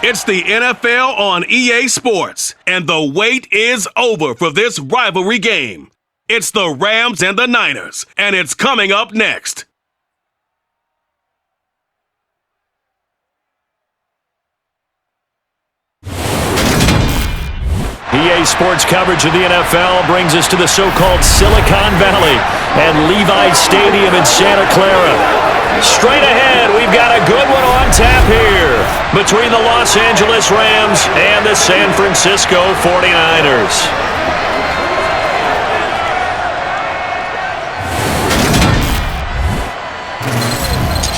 It's the NFL on EA Sports, and the wait is over for this rivalry game. It's the Rams and the Niners, and it's coming up next. EA Sports coverage of the NFL brings us to the so-called Silicon Valley and Levi's Stadium in Santa Clara. Straight ahead, we've got a good one on tap here between the Los Angeles Rams and the San Francisco 49ers.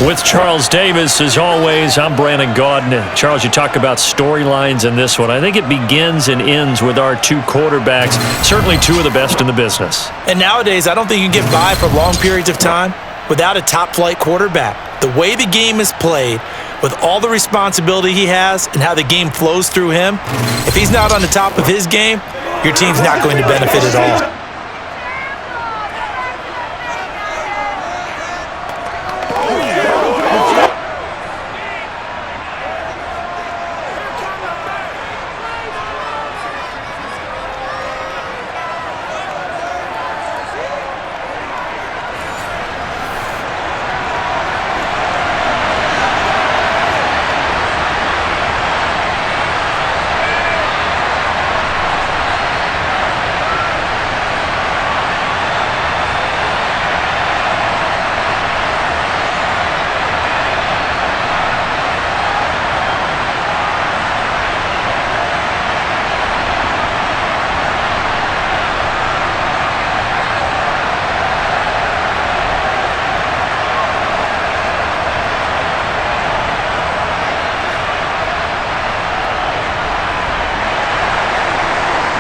With Charles Davis, as always, I'm Brandon Gaudin. Charles, you talk about storylines in this one. I think it begins and ends with our two quarterbacks, certainly two of the best in the business. And nowadays, I don't think you can get by for long periods of time without a top-flight quarterback. The way the game is played, with all the responsibility he has and how the game flows through him, if he's not on the top of his game, your team's not going to benefit at all.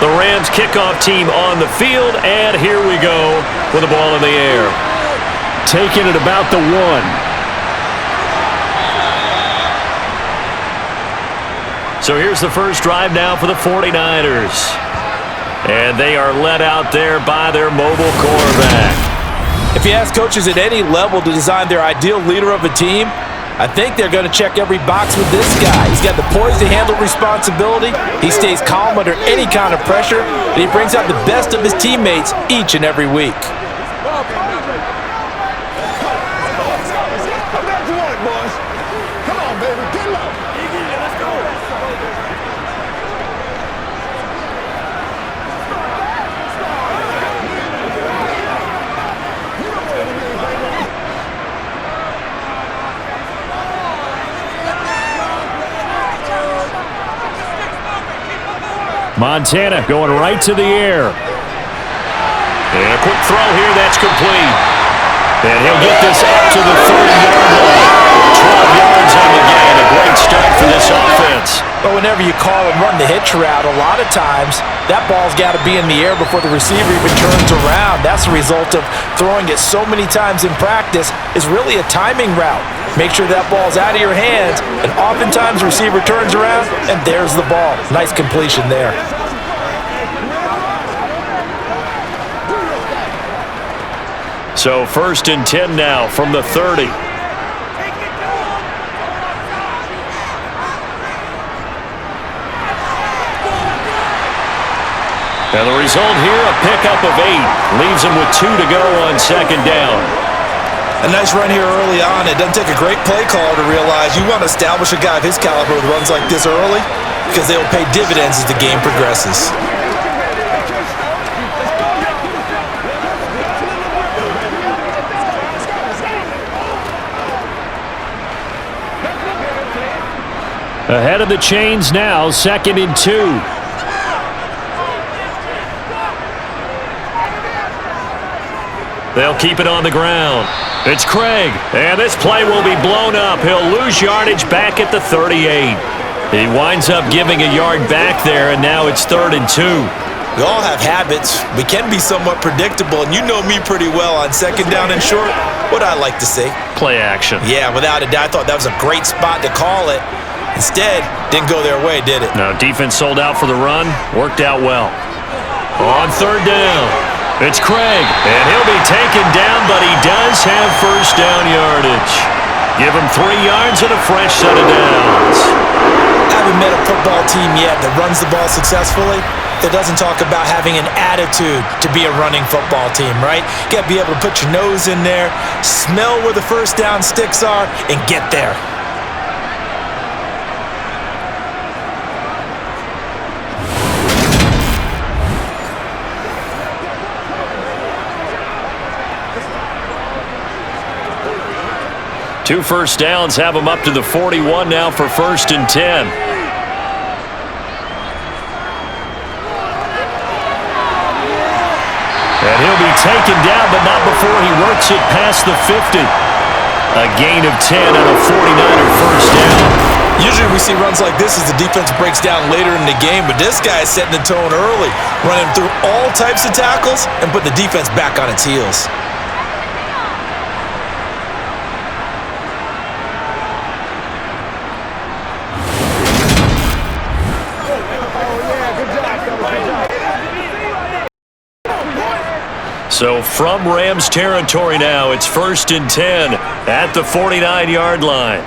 The Rams kickoff team on the field, and here we go with the ball in the air. Taking it about the 1. So here's the first drive now for the 49ers. And they are led out there by their mobile quarterback. If you ask coaches at any level to design their ideal leader of a team, I think they're going to check every box with this guy. He's got the poise to handle responsibility. He stays calm under any kind of pressure, and he brings out the best of his teammates each and every week. Montana going right to the air. And a quick throw here, that's complete. And he'll get this up to the 30-yard line. 12 yards on the gain. A great start for this offense. But whenever you call and run the hitch route, a lot of times that ball's got to be in the air before the receiver even turns around. That's the result of throwing it so many times in practice. Is really a timing route. Make sure that ball's out of your hands, and oftentimes the receiver turns around, and there's the ball. Nice completion there. So 1st and 10 now from the 30. And the result here, a pickup of 8. Leaves him with 2 to go on 2nd down. A nice run here early on. It doesn't take a great play caller to realize you want to establish a guy of his caliber with runs like this early, because they'll pay dividends as the game progresses. Ahead of the chains now, 2nd and 2. They'll keep it on the ground. It's Craig, and this play will be blown up. He'll lose yardage back at the 38. He winds up giving a yard back there, and now it's 3rd and 2. We all have habits. We can be somewhat predictable, and you know me pretty well on 2nd down and short. What I like to say? Play action. Yeah, without a doubt. I thought that was a great spot to call it. Instead, didn't go their way, did it? No, defense sold out for the run. Worked out well. On 3rd down, it's Craig, and he'll be taken down, but he does have 1st down yardage. Give him 3 yards and a fresh set of downs. I haven't met a football team yet that runs the ball successfully that doesn't talk about having an attitude to be a running football team, right? You got to be able to put your nose in there, smell where the first down sticks are, and get there. Two first downs have him up to the 41 now for 1st and 10. And he'll be taken down, but not before he works it past the 50. A gain of 10 on a 49er first down. Usually we see runs like this as the defense breaks down later in the game, but this guy is setting the tone early, running through all types of tackles and putting the defense back on its heels. So from Rams territory now, it's 1st and 10 at the 49-yard line.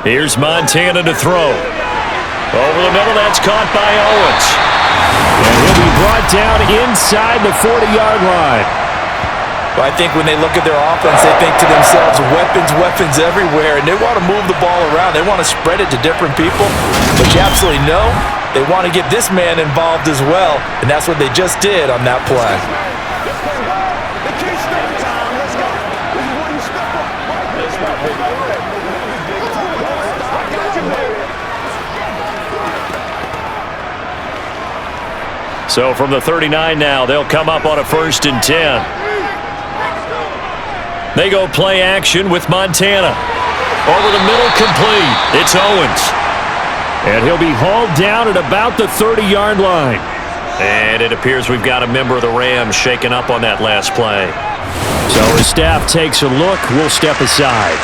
Here's Montana to throw. Over the middle, that's caught by Owens. And he'll be brought down inside the 40-yard line. Well, I think when they look at their offense, they think to themselves, weapons everywhere, and they want to move the ball around. They want to spread it to different people, but you absolutely know they want to get this man involved as well, and that's what they just did on that play. So from the 39 now, they'll come up on a 1st and 10. They go play action with Montana. Over the middle, complete. It's Owens. And he'll be hauled down at about the 30-yard line. And it appears we've got a member of the Rams shaken up on that last play. So his staff takes a look. We'll step aside.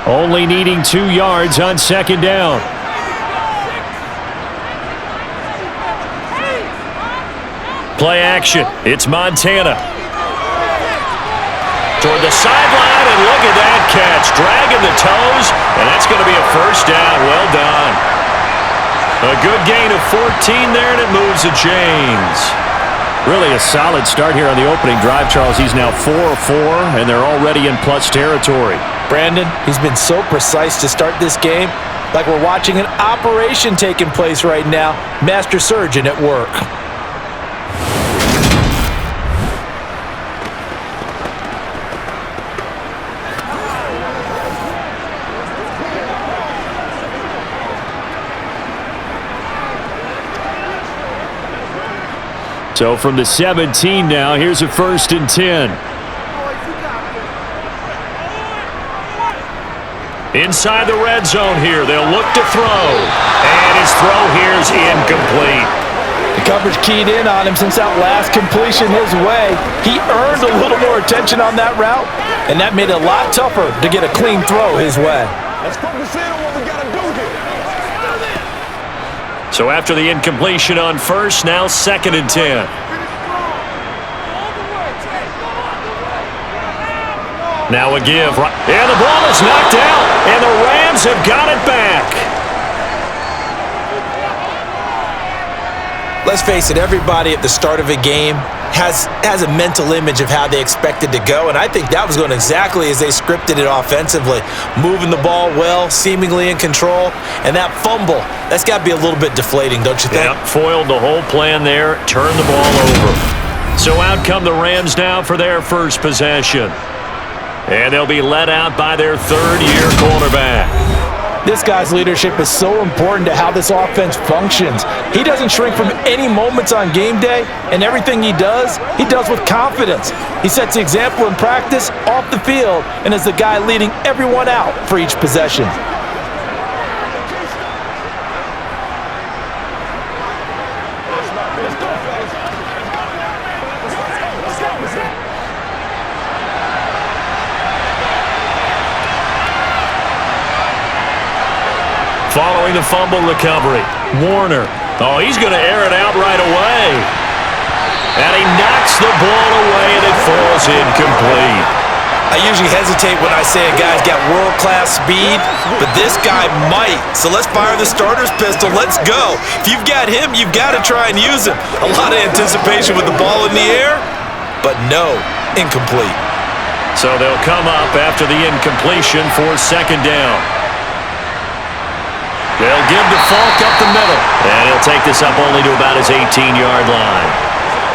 Only needing 2 yards on 2nd down. Play action. It's Montana. Toward the sideline, and look at that catch. Dragging the toes, and that's going to be a first down. Well done. A good gain of 14 there, and it moves the chains. Really a solid start here on the opening drive, Charles. He's now 4 of 4, and they're already in plus territory. Brandon, he's been so precise to start this game, like we're watching an operation taking place right now. Master surgeon at work. So from the 17 now, here's a 1st and 10. Inside the red zone here, they'll look to throw. And his throw here is incomplete. The coverage keyed in on him since that last completion his way. He earned a little more attention on that route, and that made it a lot tougher to get a clean throw his way. Let's focus in on what we got to do here. So after the incompletion on 1st, now 2nd and 10. Now a give. And the ball is knocked out, and the Rams have got it back. Let's face it, everybody at the start of a game has a mental image of how they expect it to go, and I think that was going exactly as they scripted it offensively. Moving the ball well, seemingly in control, and that fumble, that's got to be a little bit deflating, don't you think? Yep, foiled the whole plan there, turned the ball over. So out come the Rams now for their first possession. And they'll be led out by their 3rd-year quarterback. This guy's leadership is so important to how this offense functions. He doesn't shrink from any moments on game day, and everything he does with confidence. He sets the example in practice, off the field, and is the guy leading everyone out for each possession. Following the fumble recovery, Warner. Oh, he's going to air it out right away. And he knocks the ball away, and it falls incomplete. I usually hesitate when I say a guy's got world-class speed, but this guy might. So let's fire the starter's pistol. Let's go. If you've got him, you've got to try and use him. A lot of anticipation with the ball in the air, but no, incomplete. So they'll come up after the incompletion for second down. They'll give to Falk up the middle, and he'll take this up only to about his 18-yard line.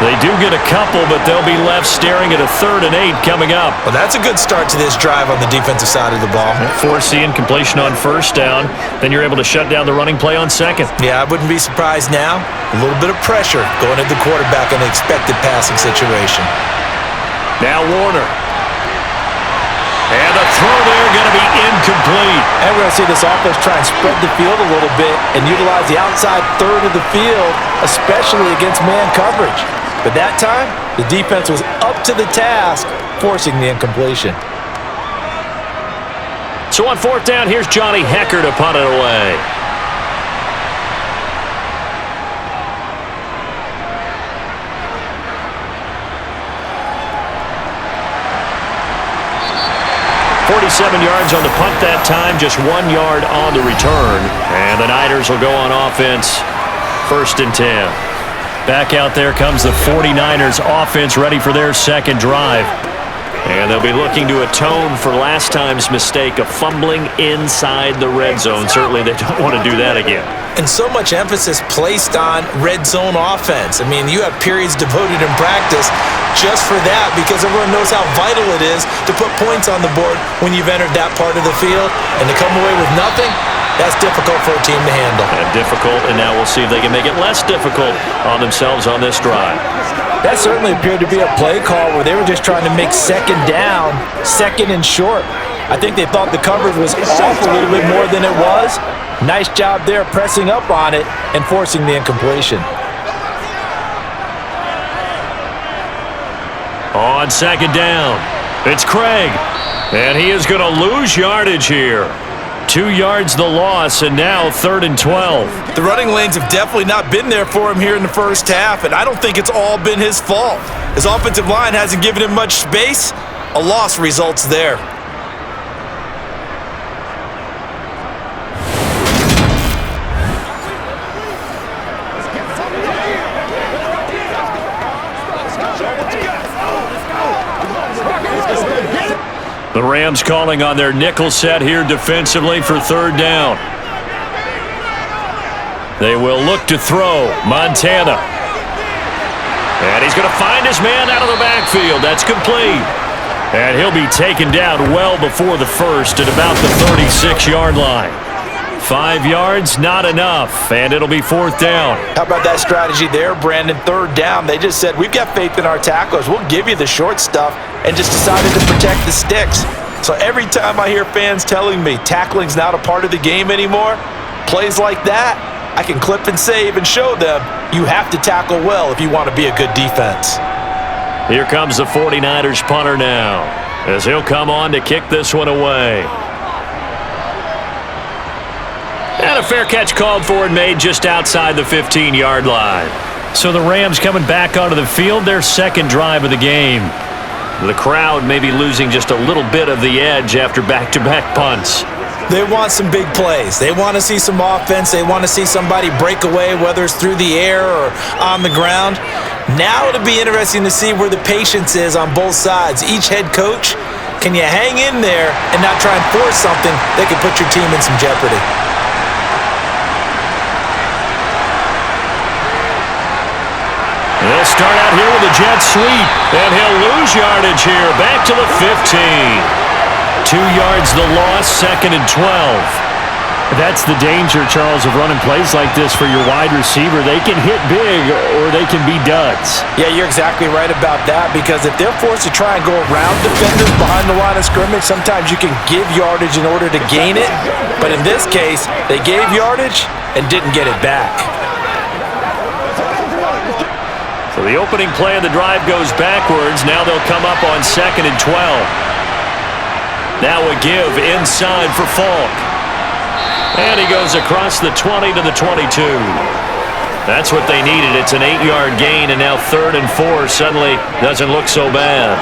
They do get a couple, but they'll be left staring at a 3rd and 8 coming up. Well, that's a good start to this drive on the defensive side of the ball. Force the incompletion on first down, then you're able to shut down the running play on second. Yeah, I wouldn't be surprised now. A little bit of pressure going at the quarterback in the expected passing situation. Now Warner. And the throw there going to be incomplete. And we're going to see this offense try and spread the field a little bit and utilize the outside third of the field, especially against man coverage. But that time, the defense was up to the task, forcing the incompletion. So on 4th down, here's Johnny Hecker to punt it away. .47 yards on the punt that time, just 1 yard on the return. And the Niners will go on offense, 1st and 10. Back out there comes the 49ers offense, ready for their second drive. And they'll be looking to atone for last time's mistake of fumbling inside the red zone. Certainly they don't want to do that again. And so much emphasis placed on red zone offense. I mean, you have periods devoted in practice just for that because everyone knows how vital it is to put points on the board when you've entered that part of the field. And to come away with nothing, that's difficult for a team to handle. And difficult, and now we'll see if they can make it less difficult on themselves on this drive. That certainly appeared to be a play call where they were just trying to make second down, second and short. I think they thought the coverage was off a little bit more than it was. Nice job there pressing up on it and forcing the incompletion. On second down, it's Craig, and he is going to lose yardage here. 2 yards the loss, and now 3rd and 12. The running lanes have definitely not been there for him here in the first half, and I don't think it's all been his fault. His offensive line hasn't given him much space. A loss results there. The Rams calling on their nickel set here defensively for 3rd down. They will look to throw. Montana. And he's going to find his man out of the backfield. That's complete. And he'll be taken down well before the first at about the 36-yard line. 5 yards, not enough, and it'll be 4th down. How about that strategy there, Brandon? 3rd down. They just said, we've got faith in our tacklers. We'll give you the short stuff, and just decided to protect the sticks. So every time I hear fans telling me tackling's not a part of the game anymore, plays like that, I can clip and save and show them you have to tackle well if you want to be a good defense. Here comes the 49ers punter now, as he'll come on to kick this one away. And a fair catch called for and made just outside the 15-yard line. So the Rams coming back onto the field, their second drive of the game. The crowd may be losing just a little bit of the edge after back-to-back punts. They want some big plays. They want to see some offense. They want to see somebody break away, whether it's through the air or on the ground. Now it'll be interesting to see where the patience is on both sides. Each head coach, can you hang in there and not try and force something that could put your team in some jeopardy? They'll start out here with a jet sweep, and he'll lose yardage here, back to the 15. 2 yards the loss, 2nd and 12. That's the danger, Charles, of running plays like this for your wide receiver. They can hit big, or they can be duds. Yeah, you're exactly right about that, because if they're forced to try and go around defenders behind the line of scrimmage, sometimes you can give yardage in order to gain it. But in this case, they gave yardage and didn't get it back. So the opening play of the drive goes backwards. Now they'll come up on 2nd and 12. Now a give inside for Falk. And he goes across the 20 to the 22. That's what they needed. It's an 8-yard gain, and now 3rd and 4 suddenly doesn't look so bad.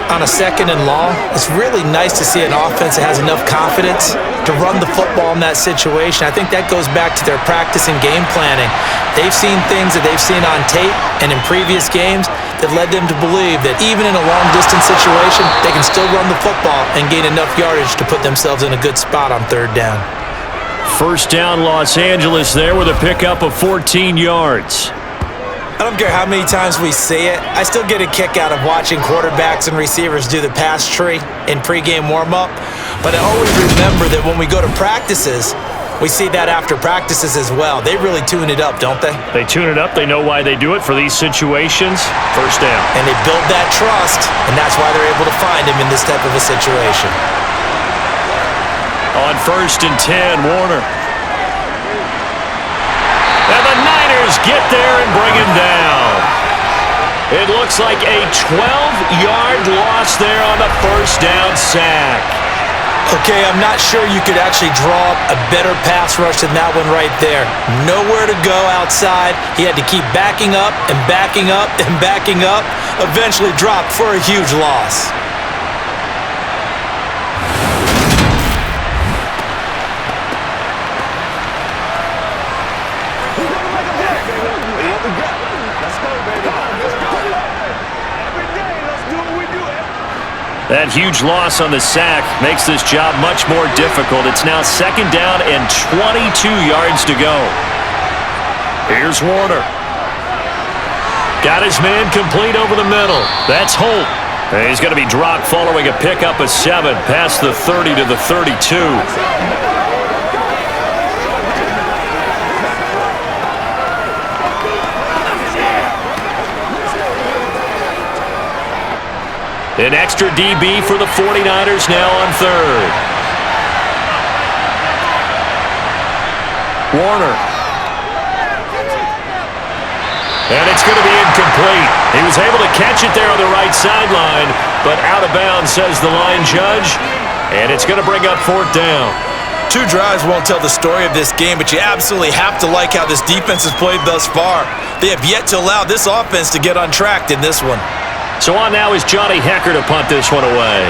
On a 2nd and long, it's really nice to see an offense that has enough confidence to run the football in that situation. I think that goes back to their practice and game planning. They've seen things that they've seen on tape and in previous games that led them to believe that even in a long-distance situation, they can still run the football and gain enough yardage to put themselves in a good spot on 3rd down. First down, Los Angeles there with a pickup of 14 yards. I don't care how many times we see it. I still get a kick out of watching quarterbacks and receivers do the pass tree in pregame warm-up. But I always remember that when we go to practices, we see that after practices as well. They really tune it up, don't they? They tune it up. They know why they do it for these situations. First down. And they build that trust, and that's why they're able to find him in this type of a situation. On 1st and 10, Warner. And the Niners get there and bring him down. It looks like a 12-yard loss there on the first down sack. Okay, I'm not sure you could actually draw up a better pass rush than that one right there. Nowhere to go outside. He had to keep backing up and backing up and backing up. Eventually dropped for a huge loss. That huge loss on the sack makes this job much more difficult. It's now 2nd down and 22 yards to go. Here's Warner. Got his man complete over the middle. That's Holt. And he's going to be dropped following a pickup of 7 past the 30 to the 32. An extra DB for the 49ers now on 3rd. Warner. And it's going to be incomplete. He was able to catch it there on the right sideline, but out of bounds, says the line judge. And it's going to bring up 4th down. 2 drives won't tell the story of this game, but you absolutely have to like how this defense has played thus far. They have yet to allow this offense to get on track in this one. So on now is Johnny Hecker to punt this one away.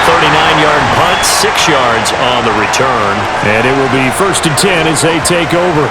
39-yard punt, 6 yards on the return. And it will be 1st and 10 as they take over.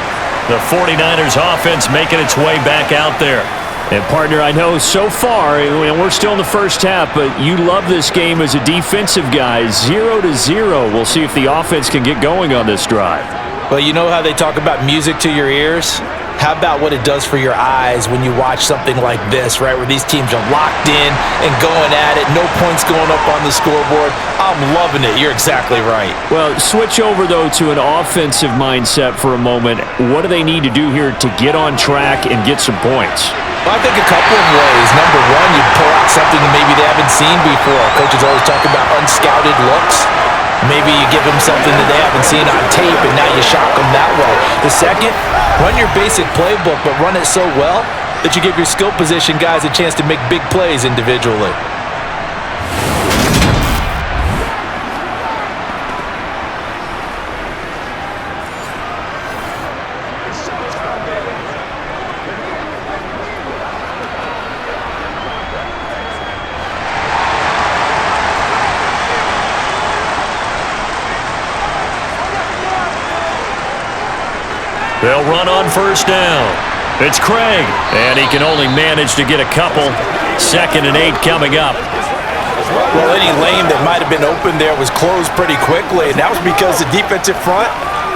The 49ers offense making its way back out there. And, partner, I know so far, we're still in the first half, but you love this game as a defensive guy. 0-0. We'll see if the offense can get going on this drive. Well, you know how they talk about music to your ears? How about what it does for your eyes when you watch something like this, right, where these teams are locked in and going at it, no points going up on the scoreboard? I'm loving it. You're exactly right. Well, switch over, though, to an offensive mindset for a moment. What do they need to do here to get on track and get some points? Well, I think a couple of ways. Number one, you pull out something that maybe they haven't seen before. Coaches always talk about unscouted looks. Maybe you give them something that they haven't seen on tape, and now you shock them that way. The second, run your basic playbook, but run it so well that you give your skill position guys a chance to make big plays individually. They'll run on 1st down. It's Craig, and he can only manage to get a couple. 2nd and 8 coming up. Well, any lane that might have been open there was closed pretty quickly, and that was because the defensive front,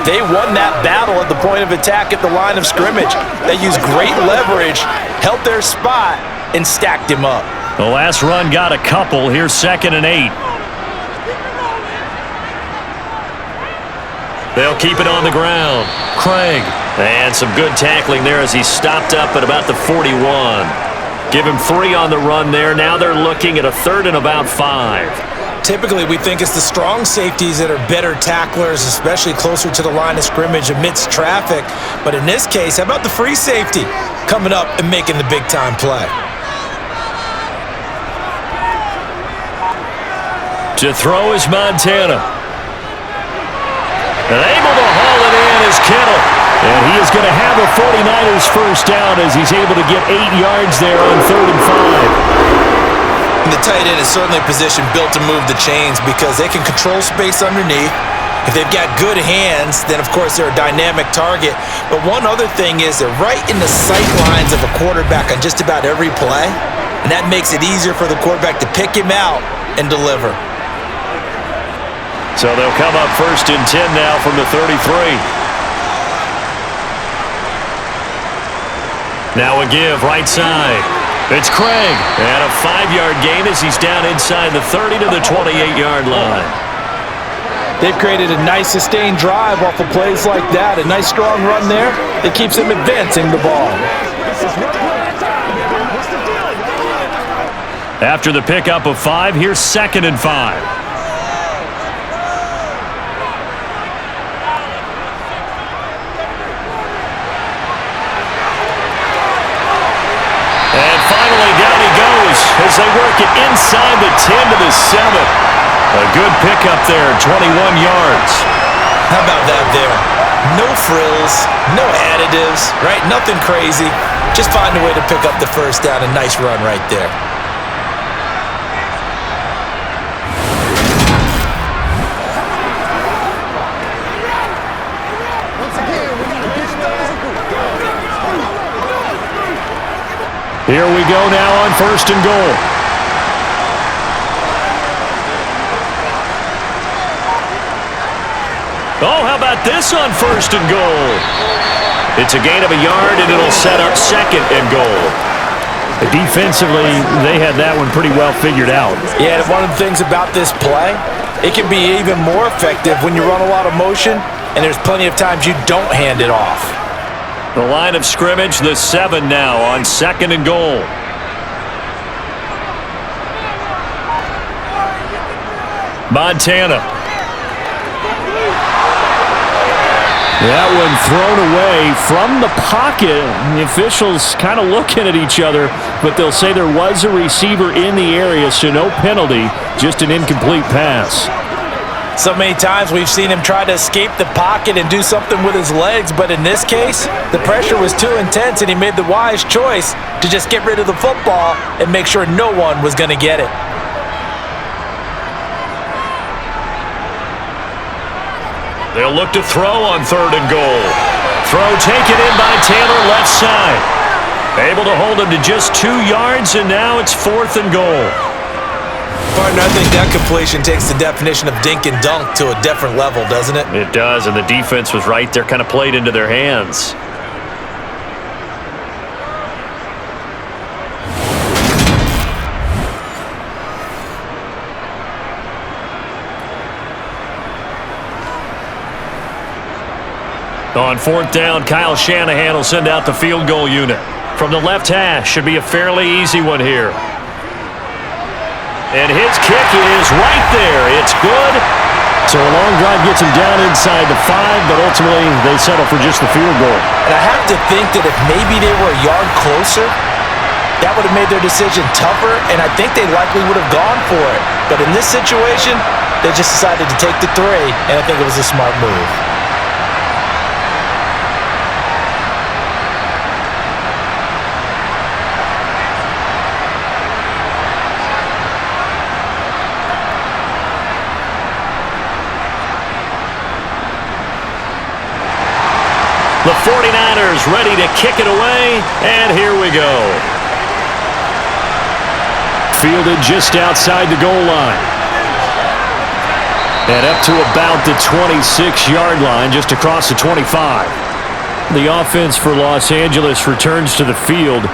they won that battle at the point of attack at the line of scrimmage. They used great leverage, held their spot, and stacked him up. The last run got a couple. Here's 2nd and 8. They'll keep it on the ground. Craig. And some good tackling there as he stopped up at about the 41. Give him 3 on the run there. Now they're looking at a 3rd and about 5. Typically, we think it's the strong safeties that are better tacklers, especially closer to the line of scrimmage amidst traffic. But in this case, how about the free safety coming up and making the big-time play? To throw is Montana. And able to haul it in is Kittle. And he is going to have a 49ers first down as he's able to get 8 yards there on 3rd and 5. The tight end is certainly a position built to move the chains because they can control space underneath. If they've got good hands, then of course they're a dynamic target. But one other thing is they're right in the sight lines of a quarterback on just about every play. And that makes it easier for the quarterback to pick him out and deliver. So they'll come up 1st and 10 now from the 33. Now a give right side. It's Craig. And a 5-yard gain as he's down inside the 30 to the 28-yard line. They've created a nice sustained drive off of plays like that. A nice strong run there that keeps them advancing the ball. After the pickup of 5, here's 2nd and 5. As they work it inside the 10 to the 7. A good pickup there, 21 yards. How about that there? No frills, no additives, right? Nothing crazy. Just find a way to pick up the first down. A nice run right there. Here we go now on 1st and goal. Oh, how about this on 1st and goal? It's a gain of a yard, and it'll set up 2nd and goal. Defensively, they had that one pretty well figured out. Yeah, and one of the things about this play, it can be even more effective when you run a lot of motion, and there's plenty of times you don't hand it off. The line of scrimmage, the 7 now on 2nd and goal. Montana. That one thrown away from the pocket. The officials kind of looking at each other, but they'll say there was a receiver in the area, so no penalty, just an incomplete pass. So many times we've seen him try to escape the pocket and do something with his legs, but in this case, the pressure was too intense and he made the wise choice to just get rid of the football and make sure no one was going to get it. They'll look to throw on 3rd and goal. Throw taken in by Taylor left side. Able to hold him to just 2 yards, and now it's 4th and goal. Partner, I think that completion takes the definition of dink and dunk to a different level, doesn't it? It does, and the defense was right there, kind of played into their hands. On 4th down, Kyle Shanahan will send out the field goal unit. From the left hash, should be a fairly easy one here. And his kick is right there. It's good. So a long drive gets him down inside the 5, but ultimately they settle for just the field goal. And I have to think that if maybe they were a yard closer, that would have made their decision tougher, and I think they likely would have gone for it. But in this situation, they just decided to take the 3, and I think it was a smart move. The 49ers ready to kick it away, and here we go. Fielded just outside the goal line. And up to about the 26-yard line, just across the 25. The offense for Los Angeles returns to the field.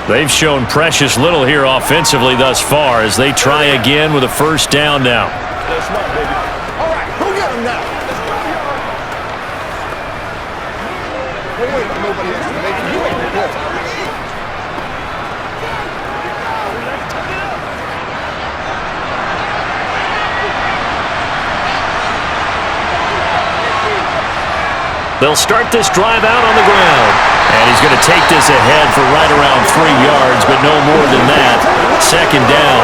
They've shown precious little here offensively thus far as they try again with a first down now. That's right, baby. All right, go get him now. Wait, nobody has to make it. You ain't the ball. They'll start this drive out on the ground. And he's going to take this ahead for right around 3 yards, but no more than that. Second down.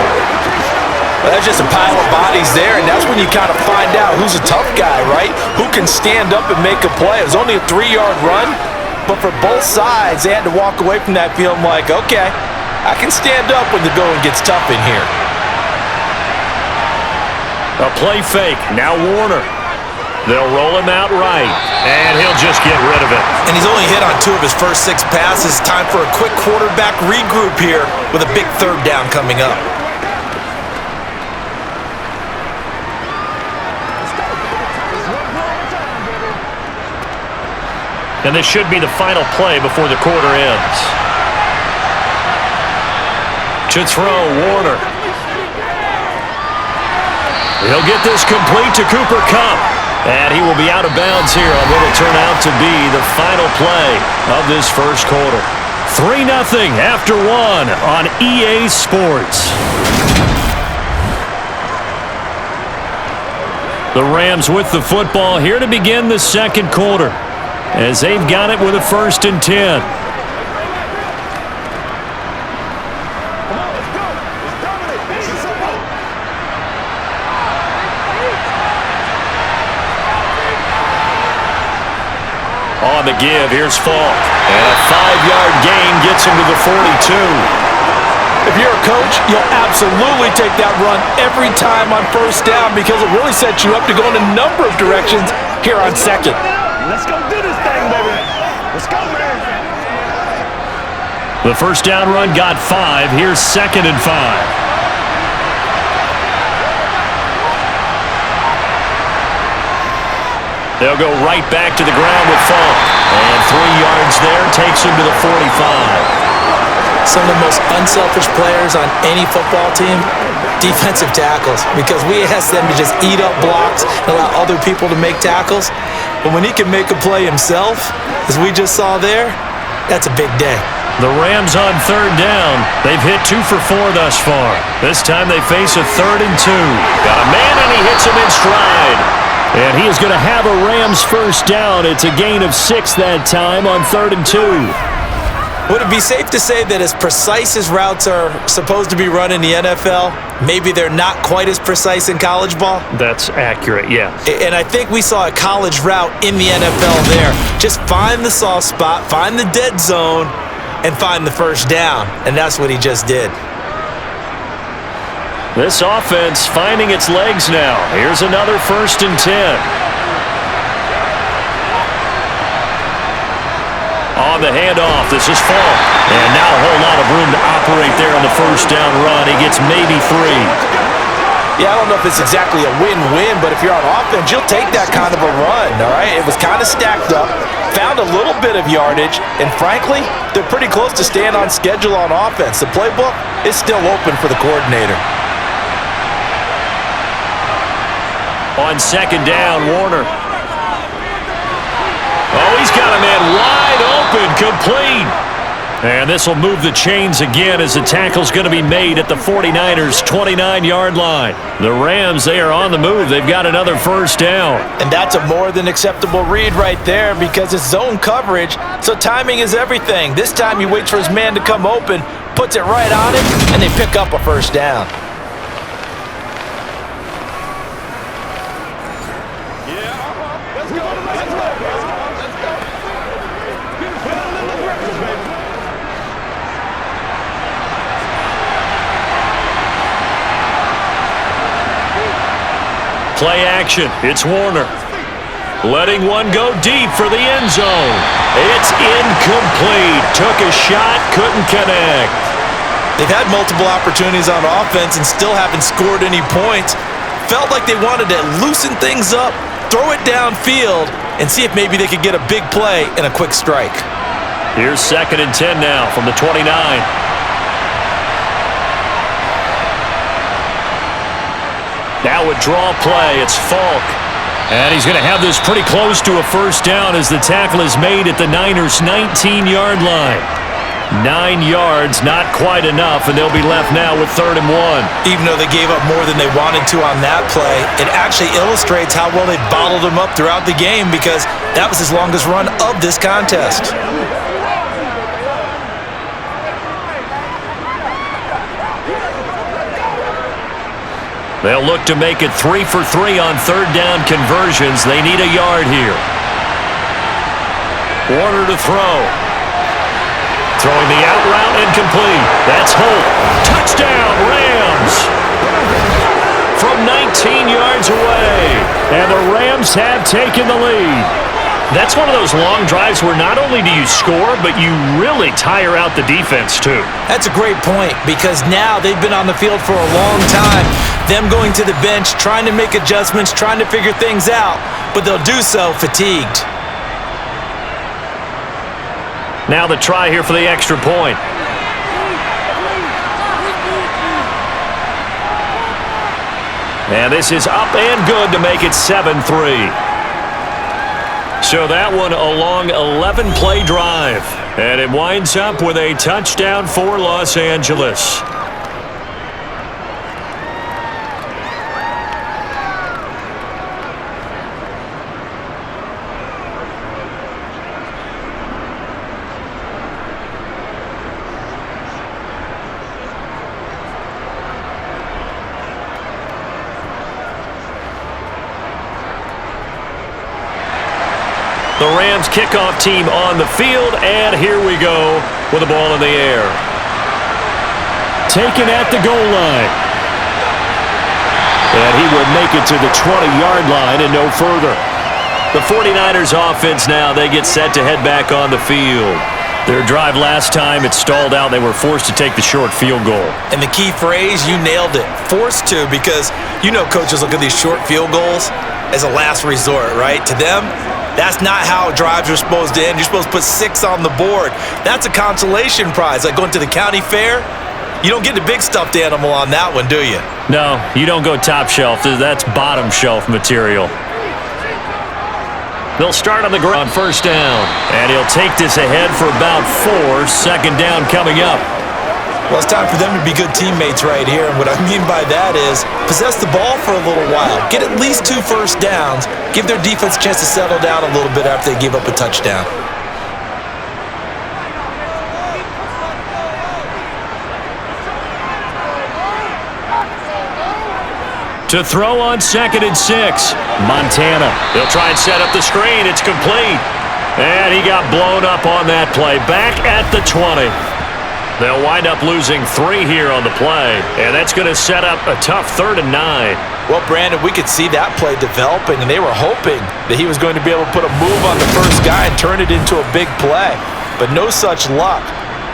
Well, that's just a pile of bodies there, and that's when you kind of find out who's a tough guy, right? Who can stand up and make a play. It was only a 3-yard run, but for both sides, they had to walk away from that feeling like, okay, I can stand up when the going gets tough in here. A play fake. Now Warner. They'll roll him out right, and he'll just get rid of it. And he's only hit on 2 of his first 6 passes. Time for a quick quarterback regroup here with a big 3rd down coming up. And this should be the final play before the quarter ends. To throw, Warner. He'll get this complete to Cooper Kupp. And he will be out of bounds here on what will turn out to be the final play of this first quarter. 3-0 after 1 on EA Sports. The Rams with the football here to begin the second quarter, as they've got it with a 1st and 10. On the give, here's Falk. And a 5-yard gain gets him to the 42. If you're a coach, you'll absolutely take that run every time on 1st down because it really sets you up to go in a number of directions here on 2nd. Let's go do this thing, baby. Let's go, man. The 1st down run got 5. Here's 2nd and 5. They'll go right back to the ground with Falk. And 3 yards there takes him to the 45. Some of the most unselfish players on any football team, defensive tackles, because we ask them to just eat up blocks and allow other people to make tackles. But when he can make a play himself, as we just saw there, that's a big day. The Rams on 3rd down. They've hit 2 for 4 thus far. This time they face a 3rd and 2. Got a man and he hits him in stride. And he is going to have a Rams 1st down. It's a gain of 6 that time on 3rd and 2. Would it be safe to say that as precise as routes are supposed to be run in the NFL, maybe they're not quite as precise in college ball? That's accurate, yeah. And I think we saw a college route in the NFL there. Just find the soft spot, find the dead zone, and find the 1st down. And that's what he just did. This offense finding its legs now. Here's another 1st and 10. On the handoff, this is Falk. And now a whole lot of room to operate there on the 1st down run. He gets maybe 3. Yeah, I don't know if it's exactly a win-win, but if you're on offense, you'll take that kind of a run, all right? It was kind of stacked up, found a little bit of yardage, and frankly, they're pretty close to staying on schedule on offense. The playbook is still open for the coordinator. On 2nd down, Warner. Oh, he's got a man wide open, complete. And this will move the chains again as the tackle's going to be made at the 49ers' 29-yard line. The Rams, they are on the move. They've got another 1st down. And that's a more than acceptable read right there because it's zone coverage, so timing is everything. This time he waits for his man to come open, puts it right on him, and they pick up a 1st down. Play action. It's Warner. Letting one go deep for the end zone. It's incomplete. Took a shot, couldn't connect. They've had multiple opportunities on offense and still haven't scored any points. Felt like they wanted to loosen things up, throw it downfield, and see if maybe they could get a big play and a quick strike. Here's 2nd and 10 now from the 29. Now a draw play. It's Falk. And he's going to have this pretty close to a 1st down as the tackle is made at the Niners' 19-yard line. 9 yards, not quite enough, and they'll be left now with 3rd and 1. Even though they gave up more than they wanted to on that play, it actually illustrates how well they bottled them up throughout the game because that was his longest run of this contest. They'll look to make it 3 for 3 on 3rd down conversions. They need a yard here. Warner to throw. Throwing the out route incomplete. That's Holt. Touchdown, Rams! From 19 yards away. And the Rams have taken the lead. That's one of those long drives where not only do you score, but you really tire out the defense too. That's a great point because now they've been on the field for a long time. Them going to the bench, trying to make adjustments, trying to figure things out, but they'll do so fatigued. Now the try here for the extra point. And this is up and good to make it 7-3. So that one a long 11-play drive. And it winds up with a touchdown for Los Angeles. The Rams kickoff team on the field, and here we go with the ball in the air. Taken at the goal line. And he would make it to the 20-yard line and no further. The 49ers offense now, they get set to head back on the field. Their drive last time, it stalled out. They were forced to take the short field goal. And the key phrase, you nailed it, forced to, because you know coaches look at these short field goals as a last resort, right? To them, that's not how drives are supposed to end. You're supposed to put 6 on the board. That's a consolation prize. Like going to the county fair, you don't get the big stuffed animal on that one, do you? No, you don't go top shelf. That's bottom shelf material. They'll start on the ground on 1st down. And he'll take this ahead for about 4. 2nd down coming up. Well, it's time for them to be good teammates right here. And what I mean by that is possess the ball for a little while. Get at least 2 first downs. Give their defense a chance to settle down a little bit after they give up a touchdown. To throw on 2nd and 6. Montana. He'll try and set up the screen. It's complete. And he got blown up on that play. Back at the 20. They'll wind up losing 3 here on the play, and that's going to set up a tough 3rd and 9. Well, Brandon, we could see that play developing, and they were hoping that he was going to be able to put a move on the first guy and turn it into a big play. But no such luck.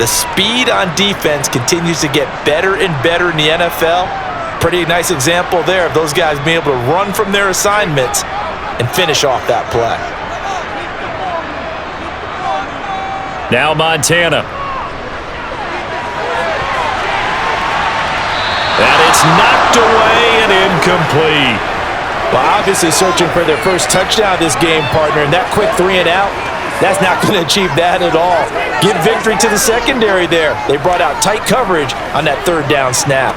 The speed on defense continues to get better and better in the NFL. Pretty nice example there of those guys being able to run from their assignments and finish off that play. Now Montana. And it's knocked away and incomplete. Well, obviously searching for their first touchdown this game, partner, and that quick 3 and out, that's not going to achieve that at all. Give victory to the secondary there. They brought out tight coverage on that 3rd down snap.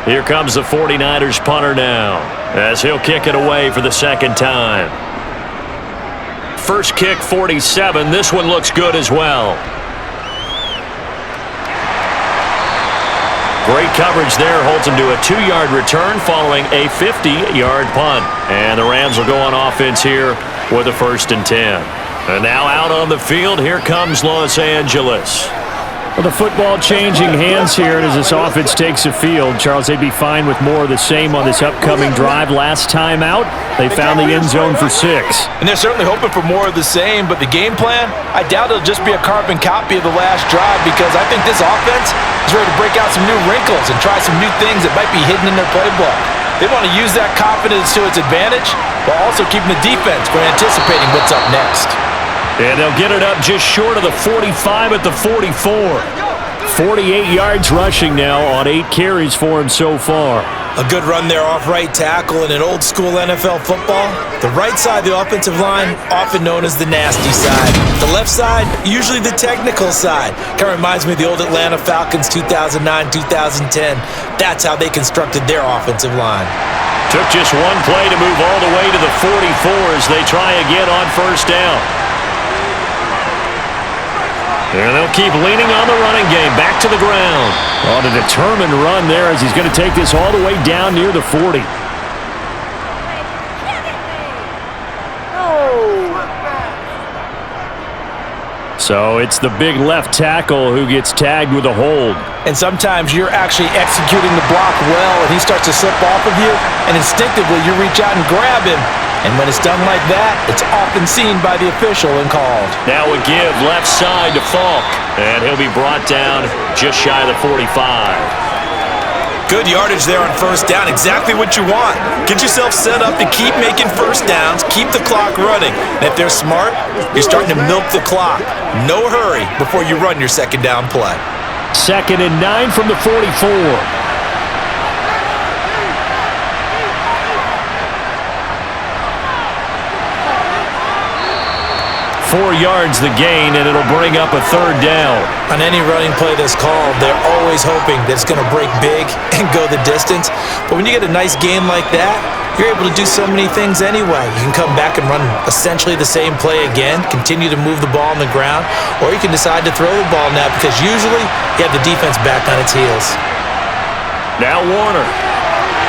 Here comes the 49ers punter now, as he'll kick it away for the 2nd time. First kick, 47. This one looks good as well. Great coverage there, holds him to a 2-yard return following a 50-yard punt. And the Rams will go on offense here with a 1st and 10. And now out on the field, here comes Los Angeles. Well, the football changing hands here as this offense takes the field. Charles, they'd be fine with more of the same on this upcoming drive. Last time out, they found the end zone for 6. And they're certainly hoping for more of the same, but the game plan, I doubt it'll just be a carbon copy of the last drive because I think this offense is ready to break out some new wrinkles and try some new things that might be hidden in their playbook. They want to use that confidence to its advantage while also keeping the defense from anticipating what's up next. And they'll get it up just short of the 45 at the 44. 48 yards rushing now on 8 carries for him so far. A good run there off right tackle in an old school NFL football. The right side of the offensive line, often known as the nasty side. The left side, usually the technical side. Kind of reminds me of the old Atlanta Falcons 2009-2010. That's how they constructed their offensive line. Took just one play to move all the way to the 44 as they try again on first down. And they'll keep leaning on the running game. Back to the ground. On a determined run there as he's going to take this all the way down near the 40. So it's the big left tackle who gets tagged with a hold. And sometimes you're actually executing the block well and he starts to slip off of you, and instinctively you reach out and grab him. And when it's done like that, it's often seen by the official and called. Now a give left side to Falk. And he'll be brought down just shy of the 45. Good yardage there on first down. Exactly what you want. Get yourself set up to keep making first downs, keep the clock running. And if they're smart, you're starting to milk the clock. No hurry before you run your second down play. 2nd and 9 from the 44. 4 yards the gain, and it'll bring up a 3rd down. On any running play that's called, they're always hoping that it's going to break big and go the distance. But when you get a nice gain like that, you're able to do so many things anyway. You can come back and run essentially the same play again, continue to move the ball on the ground, or you can decide to throw the ball now because usually you have the defense back on its heels. Now Warner.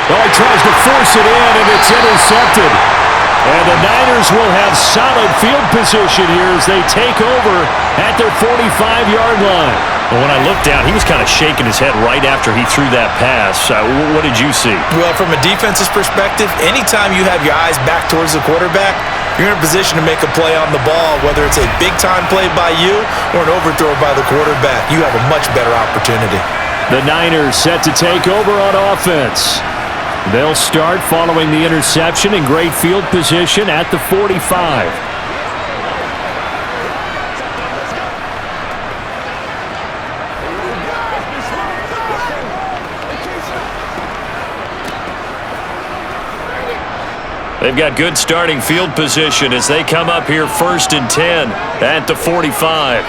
Well, he tries to force it in, and it's intercepted. And the Niners will have solid field position here as they take over at their 45-yard line. Well, when I looked down, he was kind of shaking his head right after he threw that pass. What did you see? Well, from a defense's perspective, anytime you have your eyes back towards the quarterback, you're in a position to make a play on the ball, whether it's a big-time play by you or an overthrow by the quarterback. You have a much better opportunity. The Niners set to take over on offense. They'll start following the interception in great field position at the 45. They've got good starting field position as they come up here 1st and 10 at the 45.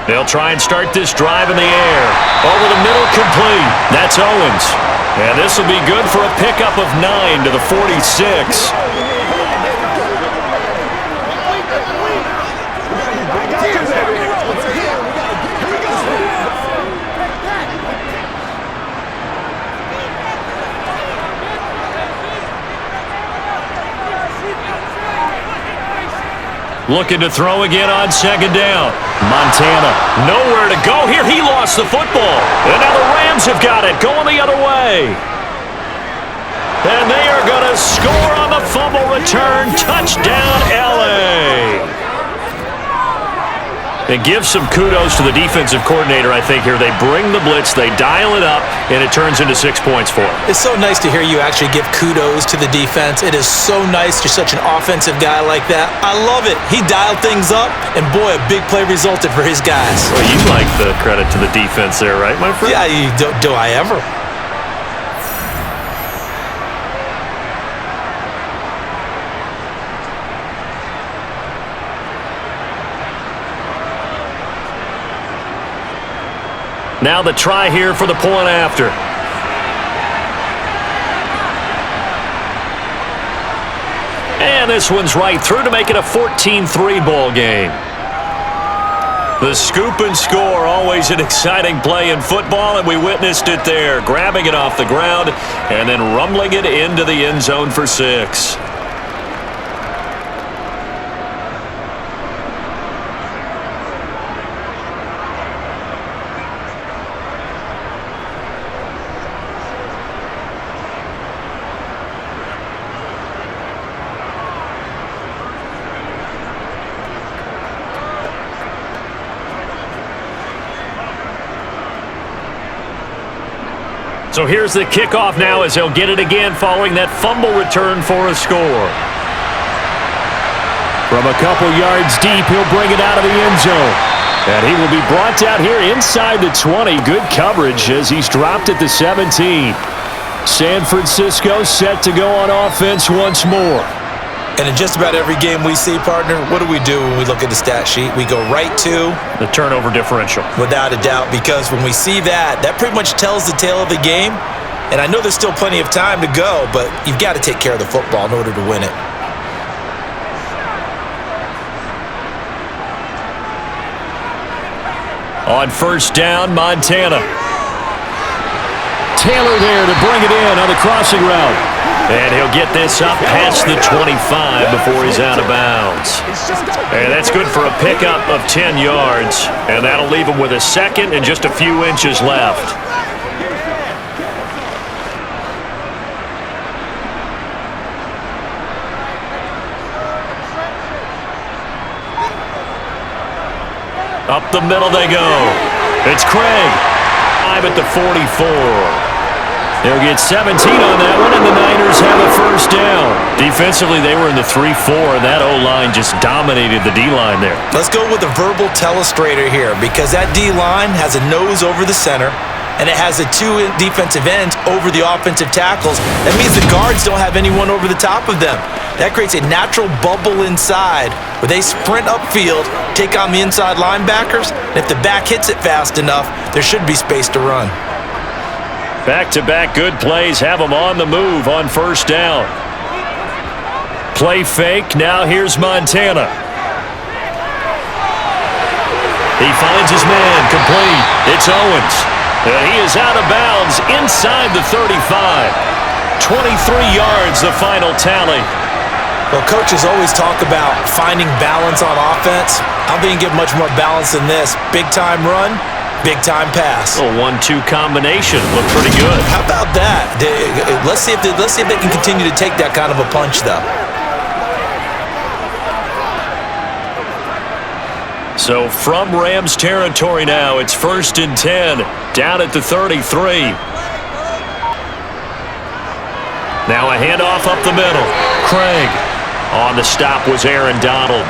They'll try and start this drive in the air. Over the middle, complete. That's Owens. And this will be good for a pickup of 9 to the 46. Looking to throw again on 2nd down. Montana, nowhere to go here. He lost the football. And now the Rams have got it, going the other way. And they are going to score on the fumble return. Touchdown, L.A. And give some kudos to the defensive coordinator, I think, here. They bring the blitz, they dial it up, and it turns into 6 points for them. It's so nice to hear you actually give kudos to the defense. It is so nice you're such an offensive guy like that. I love it. He dialed things up, and boy, a big play resulted for his guys. Well, you like the credit to the defense there, right, my friend? Yeah, do I ever? Now the try here for the point after. And this one's right through to make it a 14-3 ball game. The scoop and score, always an exciting play in football, and we witnessed it there. Grabbing it off the ground and then rumbling it into the end zone for 6. So here's the kickoff now as he'll get it again following that fumble return for a score. From a couple yards deep, he'll bring it out of the end zone. And he will be brought down here inside the 20. Good coverage as he's dropped at the 17. San Francisco set to go on offense once more. And in just about every game we see, partner, what do we do when we look at the stat sheet? We go right to the turnover differential. Without a doubt, because when we see that, that pretty much tells the tale of the game. And I know there's still plenty of time to go, but you've got to take care of the football in order to win it. On first down, Montana. Taylor there to bring it in on the crossing route. And he'll get this up past the 25 before he's out of bounds. And that's good for a pickup of 10 yards. And that'll leave him with a second and just a few inches left. Up the middle they go. It's Craig. 5 at the 44. They'll get 17 on that one, and the Niners have a first down. Defensively, they were in the 3-4, and that O-line just dominated the D-line there. Let's go with a verbal telestrator here, because that D-line has a nose over the center, and it has a 2 defensive ends over the offensive tackles. That means the guards don't have anyone over the top of them. That creates a natural bubble inside where they sprint upfield, take on the inside linebackers, and if the back hits it fast enough, there should be space to run. Back-to-back good plays have them on the move on first down. Play fake. Now here's Montana. He finds his man. Complete. It's Owens. And he is out of bounds inside the 35. 23 yards, the final tally. Well, coaches always talk about finding balance on offense. I don't think you get much more balance than this. Big-time run. Big-time pass. A 1-2 combination. Looked pretty good. How about that? Let's see if they can continue to take that kind of a punch, though. So from Rams territory now, it's 1st and 10, down at the 33. Now a handoff up the middle. Craig. On the stop was Aaron Donald.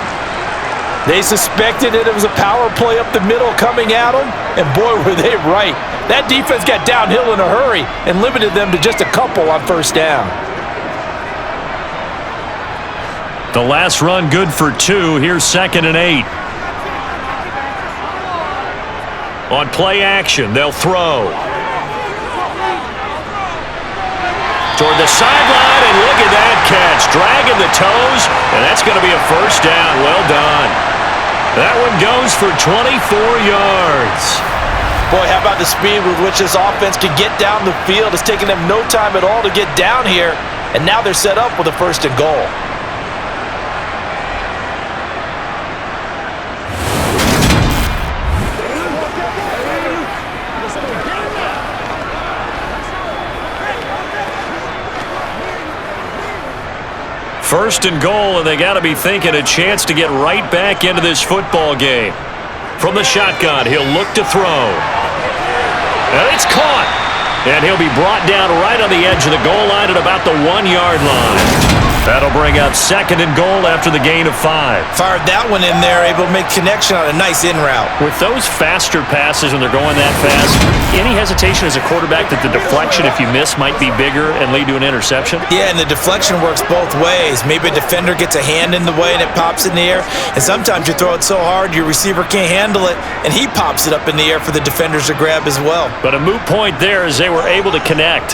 They suspected it was a power play up the middle coming at them, and boy, were they right. That defense got downhill in a hurry and limited them to just a couple on first down. The last run good for 2. Here's 2nd and 8. On play action, they'll throw. Toward the sideline, and look at that catch. Dragging the toes, and that's going to be a first down. Well done. That one goes for 24 yards. Boy, how about the speed with which this offense can get down the field? It's taken them no time at all to get down here, and now they're set up with a 1st and goal. First and goal, and they got to be thinking a chance to get right back into this football game. From the shotgun, he'll look to throw. And it's caught. And he'll be brought down right on the edge of the goal line at about the 1-yard line. That'll bring up 2nd and goal after the gain of 5. Fired that one in there, able to make connection on a nice in route. With those faster passes when they're going that fast, any hesitation as a quarterback that the deflection, if you miss, might be bigger and lead to an interception? Yeah, and the deflection works both ways. Maybe a defender gets a hand in the way and it pops in the air, and sometimes you throw it so hard your receiver can't handle it, and he pops it up in the air for the defenders to grab as well. But a moot point there as they were able to connect.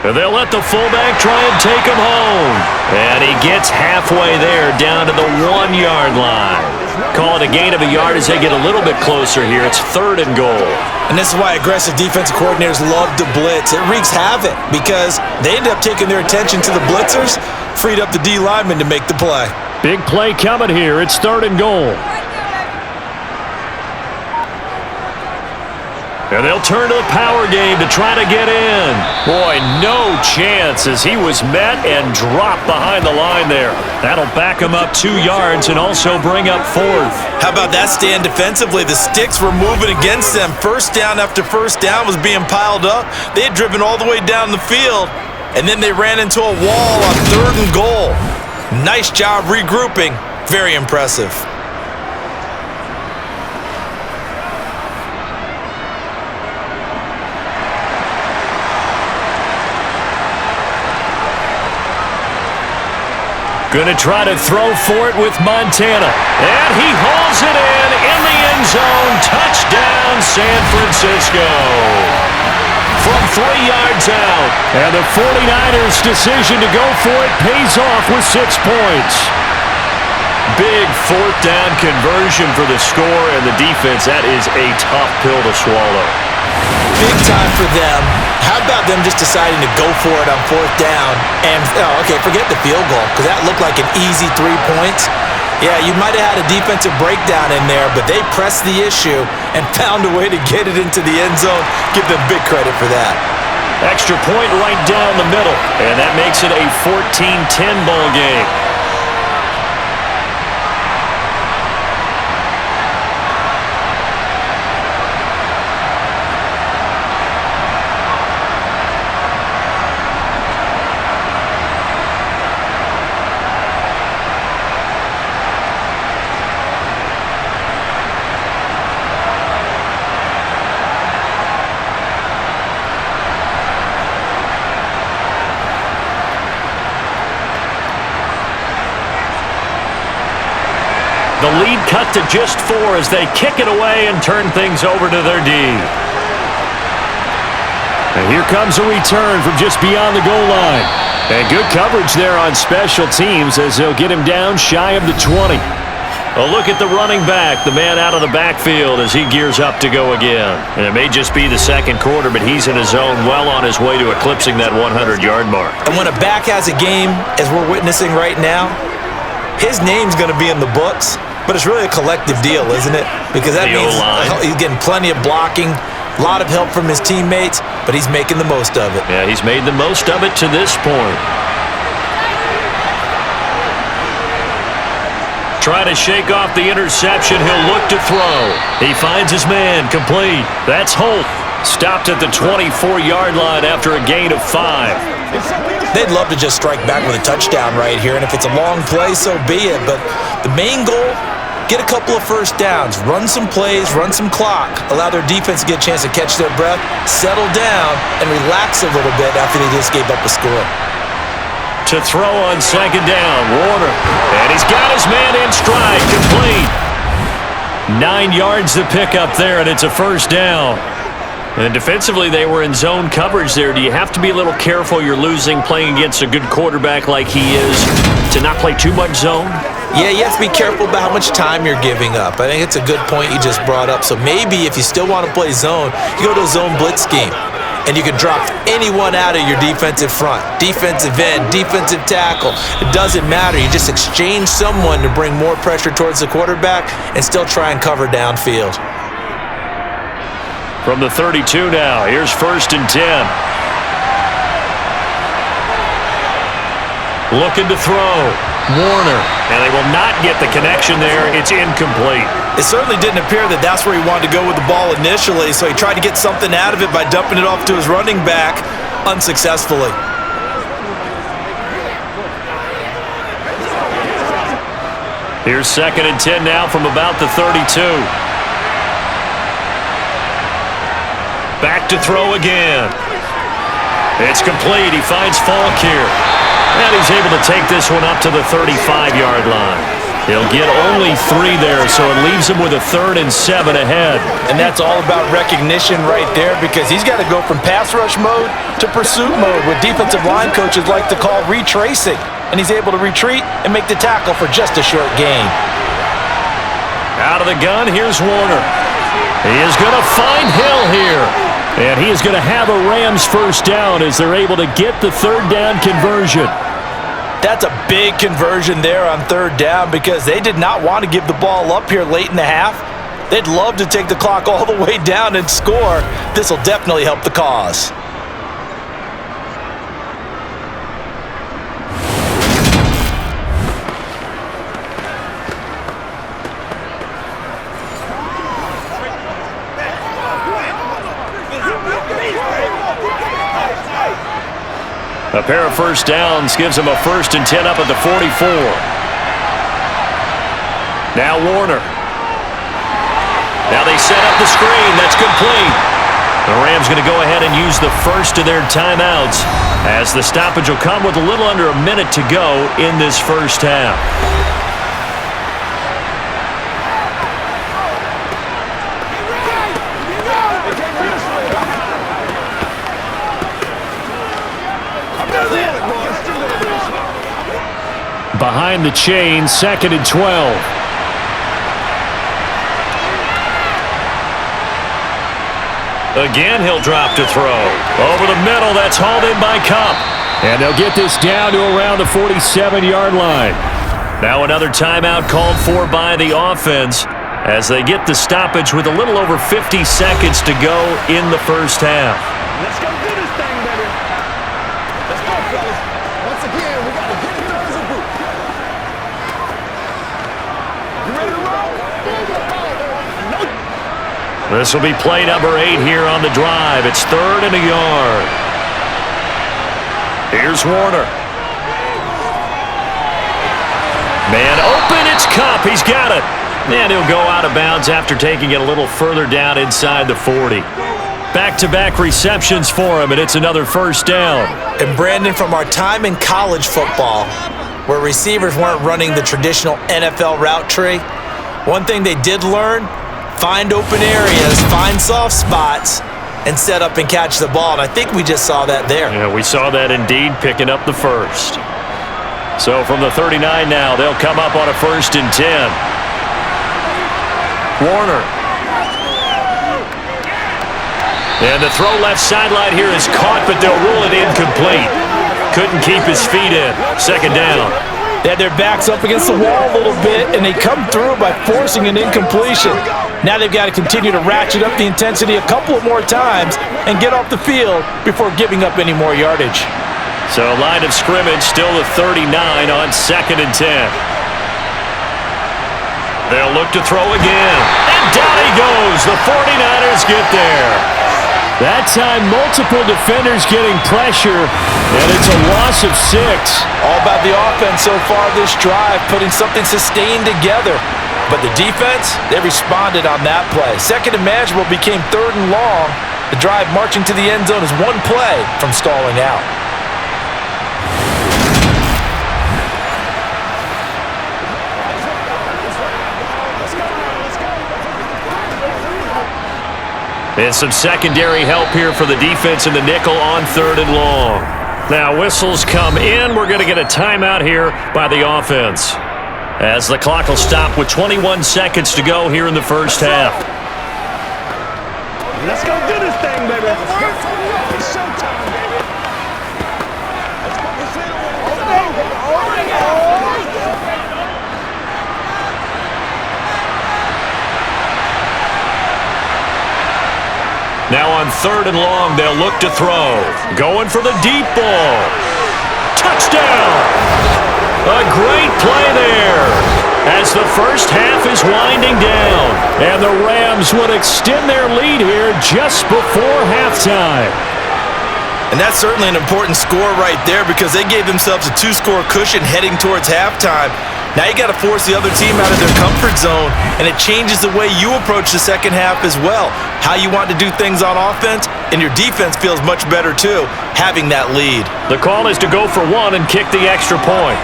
And they'll let the fullback try and take him home. And he gets halfway there, down to the 1-yard line. Call it a gain of a yard as they get a little bit closer here. It's 3rd and goal. And this is why aggressive defensive coordinators love to blitz. It wreaks havoc because they end up taking their attention to the blitzers, freed up the D lineman to make the play. Big play coming here. It's 3rd and goal. And they'll turn to the power game to try to get in. Boy, no chance as he was met and dropped behind the line there. That'll back him up 2 yards and also bring up 4th. How about that stand defensively? The sticks were moving against them. First down after first down was being piled up. They had driven all the way down the field, and then they ran into a wall on 3rd and goal. Nice job regrouping. Very impressive. Going to try to throw for it with Montana. And he hauls it in the end zone. Touchdown, San Francisco. From 3 yards out. And the 49ers' decision to go for it pays off with 6 points. Big 4th down conversion for the score, and the defense, that is a tough pill to swallow. Big time for them. How about them just deciding to go for it on 4th down? And, forget the field goal, because that looked like an easy 3 points. Yeah, you might have had a defensive breakdown in there, but they pressed the issue and found a way to get it into the end zone. Give them big credit for that. Extra point right down the middle, and that makes it a 14-10 ball game. The lead cut to just 4 as they kick it away and turn things over to their D. And here comes a return from just beyond the goal line. And good coverage there on special teams as they'll get him down shy of the 20. A look at the running back, the man out of the backfield as he gears up to go again. And it may just be the second quarter, but he's in his zone, well on his way to eclipsing that 100-yard mark. And when a back has a game, as we're witnessing right now, his name's going to be in the books, but it's really a collective deal, isn't it? Because that means he's getting plenty of blocking, a lot of help from his teammates, but he's making the most of it. Yeah, he's made the most of it to this point. Trying to shake off the interception, he'll look to throw. He finds his man, complete. That's Holt. Stopped at the 24-yard line after a gain of 5. They'd love to just strike back with a touchdown right here, and if it's a long play, so be it. But the main goal, get a couple of first downs, run some plays, run some clock, allow their defense to get a chance to catch their breath, settle down, and relax a little bit after they just gave up a score. To throw on second down, Warner. And he's got his man in stride, complete. 9 yards to pick up there, and it's a first down. And defensively, they were in zone coverage there. Do you have to be a little careful you're losing playing against a good quarterback like he is to not play too much zone? Yeah, you have to be careful about how much time you're giving up. I think it's a good point you just brought up. So maybe if you still want to play zone, you go to a zone blitz scheme. And you can drop anyone out of your defensive front, defensive end, defensive tackle. It doesn't matter. You just exchange someone to bring more pressure towards the quarterback and still try and cover downfield. From the 32 now, here's 1st and 10. Looking to throw. Warner. And they will not get the connection there. It's incomplete. It certainly didn't appear that that's where he wanted to go with the ball initially, so he tried to get something out of it by dumping it off to his running back unsuccessfully. Here's 2nd and 10 now from about the 32. Back to throw again. It's complete. He finds Falk here. And he's able to take this one up to the 35-yard line. He'll get only 3 there, so it leaves him with a 3rd and 7 ahead. And that's all about recognition right there, because he's got to go from pass rush mode to pursuit mode, what defensive line coaches like to call retracing. And he's able to retreat and make the tackle for just a short gain. Out of the gun, here's Warner. He is going to find Hill here. And he is going to have a Rams first down as they're able to get the 3rd down conversion. That's a big conversion there on 3rd down because they did not want to give the ball up here late in the half. They'd love to take the clock all the way down and score. This will definitely help the cause. A pair of first downs gives him a 1st and 10 up at the 44. Now Warner. Now they set up the screen. That's complete. The Rams going to go ahead and use the first of their timeouts as the stoppage will come with a little under a minute to go in this first half. Behind the chain, 2nd and 12. Again, he'll drop to throw. Over the middle, that's hauled in by Cup. And they'll get this down to around the 47-yard line. Now another timeout called for by the offense as they get the stoppage with a little over 50 seconds to go in the first half. Let's go do this thing, baby. Let's go, fellas. Once again, we got to get it done as a group. You ready to roll? This will be play number 8 here on the drive. It's 3rd and a yard. Here's Warner. Man open, it's Cup. He's got it. And he'll go out of bounds after taking it a little further down inside the 40. Back-to-back receptions for him, and it's another first down. And Brandon, from our time in college football, where receivers weren't running the traditional NFL route tree, one thing they did learn: find open areas, find soft spots, and set up and catch the ball. And I think we just saw that there. Yeah, we saw that indeed, picking up the first. So from the 39 now, they'll come up on a 1st and 10. Warner. And the throw left sideline here is caught, but they'll rule it incomplete. Couldn't keep his feet in. 2nd down. They had their backs up against the wall a little bit, and they come through by forcing an incompletion. Now they've got to continue to ratchet up the intensity a couple of more times and get off the field before giving up any more yardage. So line of scrimmage still the 39 on 2nd and 10. They'll look to throw again. And down he goes. The 49ers get there. That time, multiple defenders getting pressure, and it's a loss of 6. All about the offense so far this drive, putting something sustained together. But the defense, they responded on that play. 2nd and manageable became 3rd and long. The drive marching to the end zone is one play from stalling out. And some secondary help here for the defense in the nickel on 3rd and long. Now whistles come in. We're going to get a timeout here by the offense, as the clock will stop with 21 seconds to go here in the first half. Let's go do this thing, baby. It's showtime, baby. Let's go. Now on 3rd and long, they'll look to throw. Going for the deep ball. Touchdown! A great play there as the first half is winding down. And the Rams would extend their lead here just before halftime. And that's certainly an important score right there, because they gave themselves a 2-score cushion heading towards halftime. Now you got to force the other team out of their comfort zone, and it changes the way you approach the second half as well. How you want to do things on offense, and your defense feels much better too, having that lead. The call is to go for 1 and kick the extra point.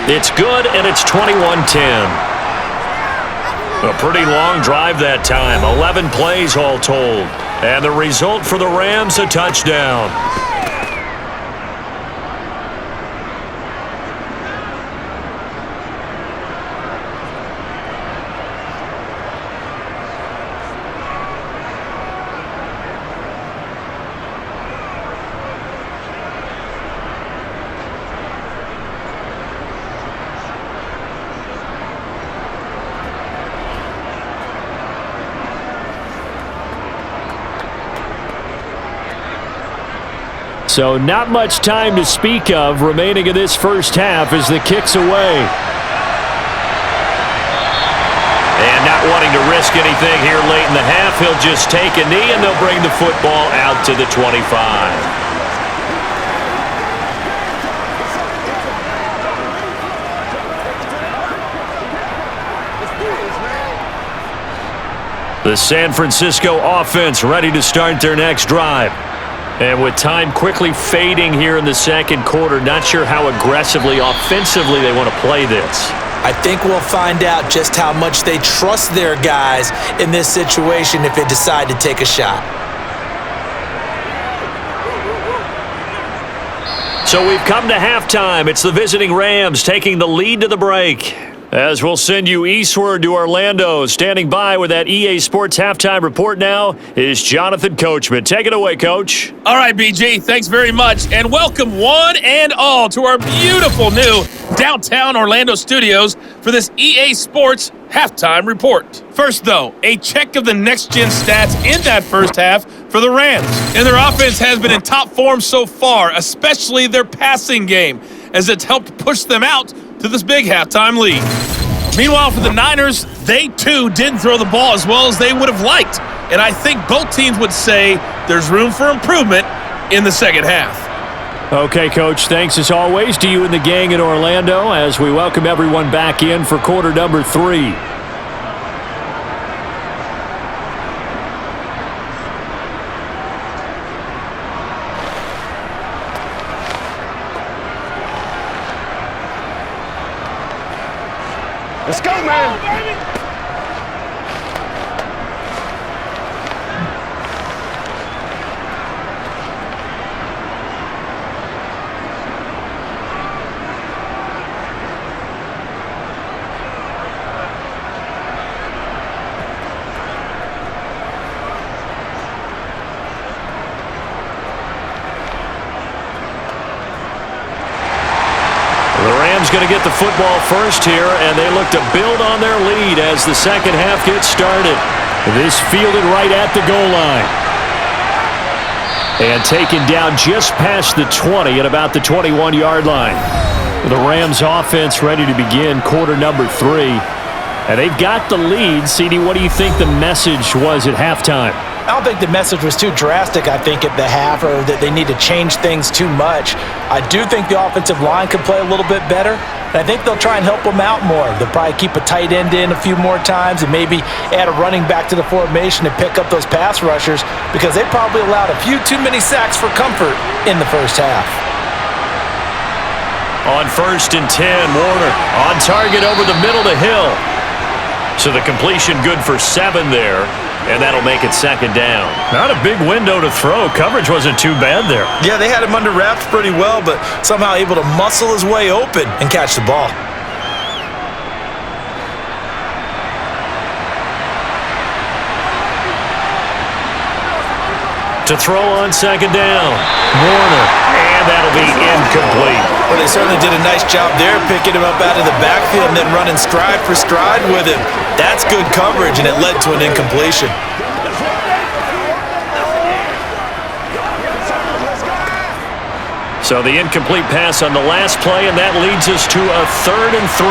It's good, and it's 21-10. A pretty long drive that time, 11 plays all told. And the result for the Rams, a touchdown. So not much time to speak of remaining in this first half as the kick's away. And not wanting to risk anything here late in the half, he'll just take a knee and they'll bring the football out to the 25. The San Francisco offense ready to start their next drive. And with time quickly fading here in the second quarter, not sure how aggressively, offensively they want to play this. I think we'll find out just how much they trust their guys in this situation if they decide to take a shot. So we've come to halftime. It's the visiting Rams taking the lead to the break. As we'll send you eastward to Orlando. Standing by with that EA Sports halftime report now is Jonathan Coachman. Take it away, Coach. All right, BG, thanks very much. And welcome one and all to our beautiful new downtown Orlando studios for this EA Sports halftime report. First, though, a check of the next-gen stats in that first half for the Rams. And their offense has been in top form so far, especially their passing game, as it's helped push them out to this big halftime lead. Meanwhile, for the Niners, they too didn't throw the ball as well as they would have liked. And I think both teams would say there's room for improvement in the second half. Okay, Coach, thanks as always to you and the gang in Orlando as we welcome everyone back in for quarter number 3. Let's go, man. Going to get the football first here, and they look to build on their lead as the second half gets started. This fielded right at the goal line. And taken down just past the 20 at about the 21-yard line. The Rams offense ready to begin quarter number 3. And they've got the lead. CD, what do you think the message was at halftime? I don't think the message was too drastic, I think, at the half, or that they need to change things too much. I do think the offensive line could play a little bit better, and I think they'll try and help them out more. They'll probably keep a tight end in a few more times and maybe add a running back to the formation to pick up those pass rushers because they probably allowed a few too many sacks for comfort in the first half. On 1st and 10, Warner on target over the middle to Hill. So the completion good for 7 there, and that'll make it second down. Not a big window to throw. Coverage wasn't too bad there. Yeah, they had him under wraps pretty well, but somehow able to muscle his way open and catch the ball. To throw on second down, Warner, and that'll be incomplete. Well, they certainly did a nice job there, picking him up out of the backfield and then running stride for stride with him. That's good coverage, and it led to an incompletion. So the incomplete pass on the last play, and that leads us to a 3rd and 3.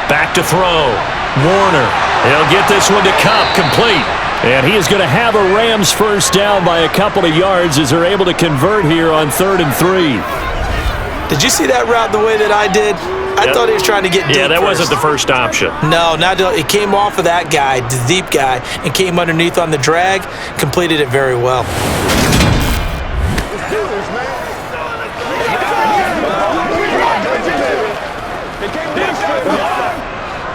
Back to throw. Warner. He'll get this one to Cup, complete. And he is going to have a Rams first down by a couple of yards as they're able to convert here on 3rd and 3. Did you see that route the way that I did? I thought he was trying to get deep. Yeah, that first. wasn't the first option. No, it came off of that guy, the deep guy, and came underneath on the drag, completed it very well. Let's do this, man.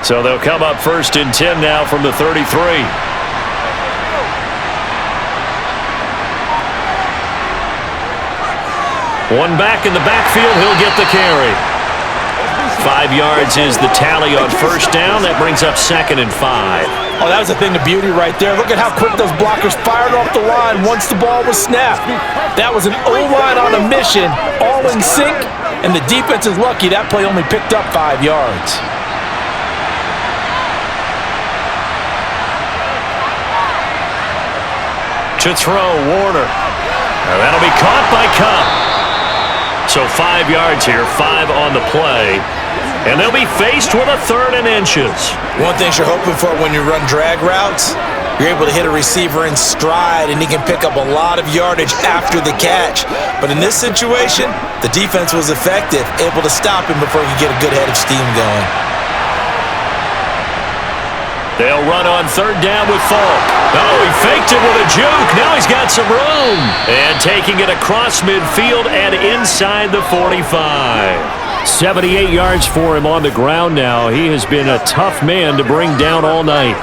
So they'll come up 1st and 10 now from the 33. One back in the backfield, he'll get the carry. 5 yards is the tally on first down. That brings up 2nd and 5. Oh, that was a thing of beauty right there. Look at how quick those blockers fired off the line once the ball was snapped. That was an O-line on a mission, all in sync, and the defense is lucky that play only picked up 5 yards. To throw, Warner. Now that'll be caught by Cup. So 5 yards here, 5 on the play. And they'll be faced with a 3rd and inches. One thing you're hoping for when you run drag routes, you're able to hit a receiver in stride and he can pick up a lot of yardage after the catch. But in this situation, the defense was effective, able to stop him before he could get a good head of steam going. They'll run on third down with Falk. Oh, he faked it with a juke. Now he's got some room. And taking it across midfield and inside the 45. 78 yards for him on the ground now. He has been a tough man to bring down all night.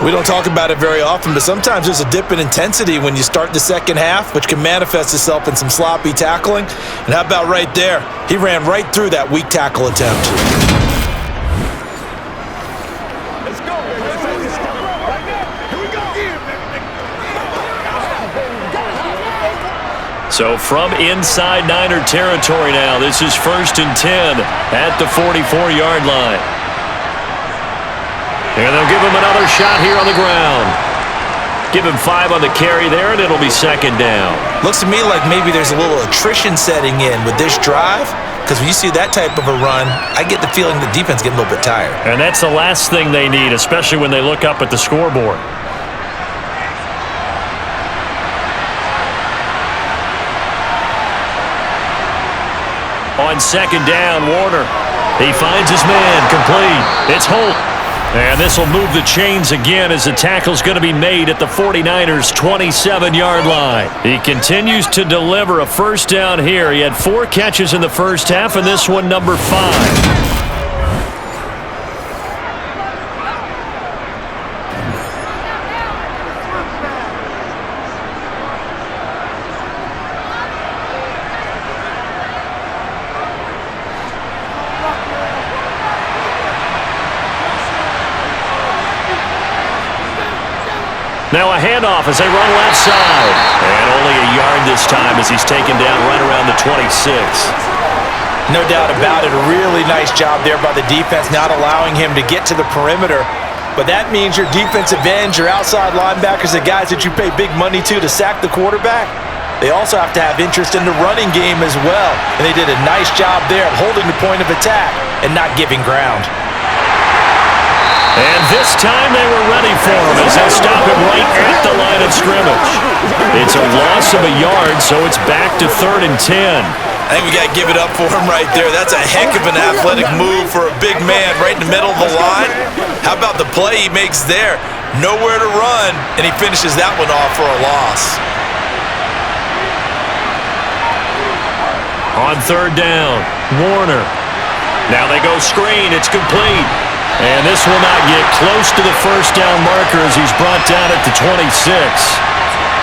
We don't talk about it very often, but sometimes there's a dip in intensity when you start the second half, which can manifest itself in some sloppy tackling. And how about right there? He ran right through that weak tackle attempt. So from inside Niner territory now, this is 1st and 10 at the 44-yard line. And they'll give him another shot here on the ground. Give him 5 on the carry there, and it'll be 2nd down. Looks to me like maybe there's a little attrition setting in with this drive, because when you see that type of a run, I get the feeling the defense getting a little bit tired. And that's the last thing they need, especially when they look up at the scoreboard. On 2nd down, Warner. He finds his man, complete. It's Holt. And this will move the chains again as the tackle's going to be made at the 49ers' 27-yard line. He continues to deliver a 1st down here. He had 4 catches in the first half, and this one number 5. Now a handoff as they run left side. And only a yard this time as he's taken down right around the 26. No doubt about it. A really nice job there by the defense, not allowing him to get to the perimeter. But that means your defensive ends, your outside linebackers, the guys that you pay big money to sack the quarterback, they also have to have interest in the running game as well. And they did a nice job there of holding the point of attack and not giving ground. And this time they were ready for him as they stop him right at the line of scrimmage. It's a loss of a yard, so it's back to 3rd and 10. I think we got to give it up for him right there. That's a heck of an athletic move for a big man right in the middle of the line. How about the play he makes there? Nowhere to run, and he finishes that one off for a loss. On 3rd down, Warner. Now they go screen. It's complete. And this will not get close to the 1st down marker as he's brought down at the 26.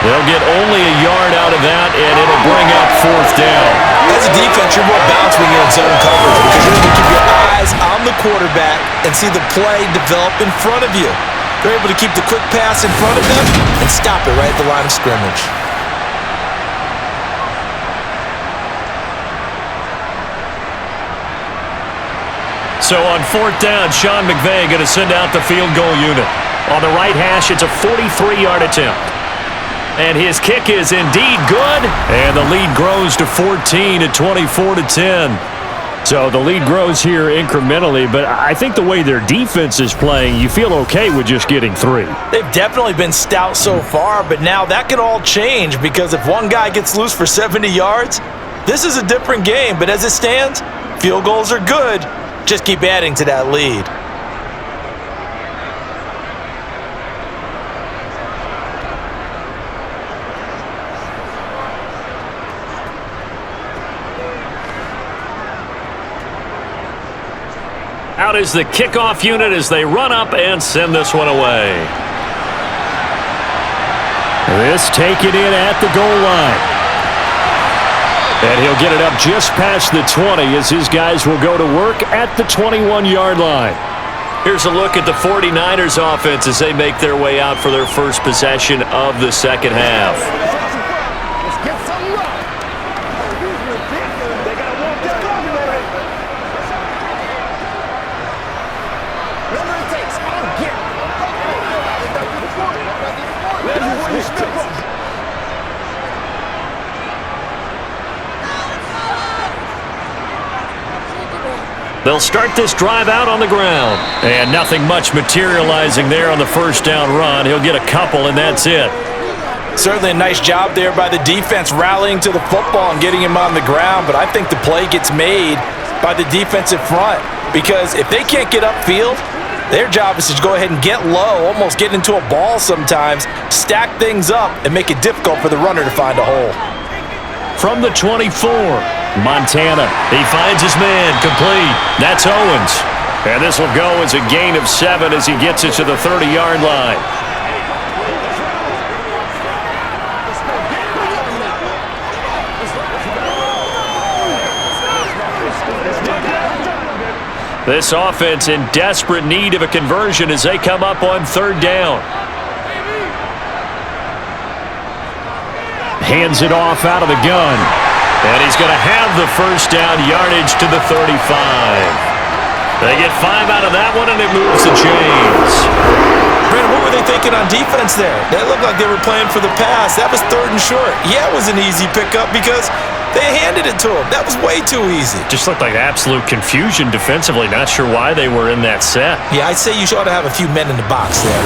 They'll get only a yard out of that, and it'll bring up 4th down. As a defense, you're more balanced when you're in zone coverage because you're able to keep your eyes on the quarterback and see the play develop in front of you. They're able to keep the quick pass in front of them and stop it right at the line of scrimmage. So on 4th down, Sean McVay going to send out the field goal unit. On the right hash, it's a 43-yard attempt. And his kick is indeed good. And the lead grows to 14 at 24-10. So the lead grows here incrementally, but I think the way their defense is playing, you feel okay with just getting 3. They've definitely been stout so far, but now that can all change because if one guy gets loose for 70 yards, this is a different game. But as it stands, field goals are good. Just keep adding to that lead. Out is the kickoff unit as they run up and send this one away. This taken in at the goal line. And he'll get it up just past the 20 as his guys will go to work at the 21-yard line. Here's a look at the 49ers offense as they make their way out for their first possession of the second half. Let's get some love. They got to walk this clock. Whatever it takes, I don't get it. They'll start this drive out on the ground. And nothing much materializing there on the 1st down run. He'll get a couple, and that's it. Certainly a nice job there by the defense rallying to the football and getting him on the ground, but I think the play gets made by the defensive front because if they can't get upfield, Their job is to go ahead and get low, almost get into a ball sometimes, stack things up, and make it difficult for the runner to find a hole. From the 24, Montana. He finds his man, complete. That's Owens. And this will go as a gain of 7 as he gets it to the 30-yard line. This offense in desperate need of a conversion as they come up on 3rd down. Hands it off out of the gun. And he's going to have the first down yardage to the 35. They get 5 out of that one, and it moves the chains. Brandon, what were they thinking on defense there? They looked like they were playing for the pass. That was 3rd and short. Yeah, it was an easy pickup because they handed it to him. That was way too easy. Just looked like absolute confusion defensively. Not sure why they were in that set. Yeah, I'd say you ought to have a few men in the box there.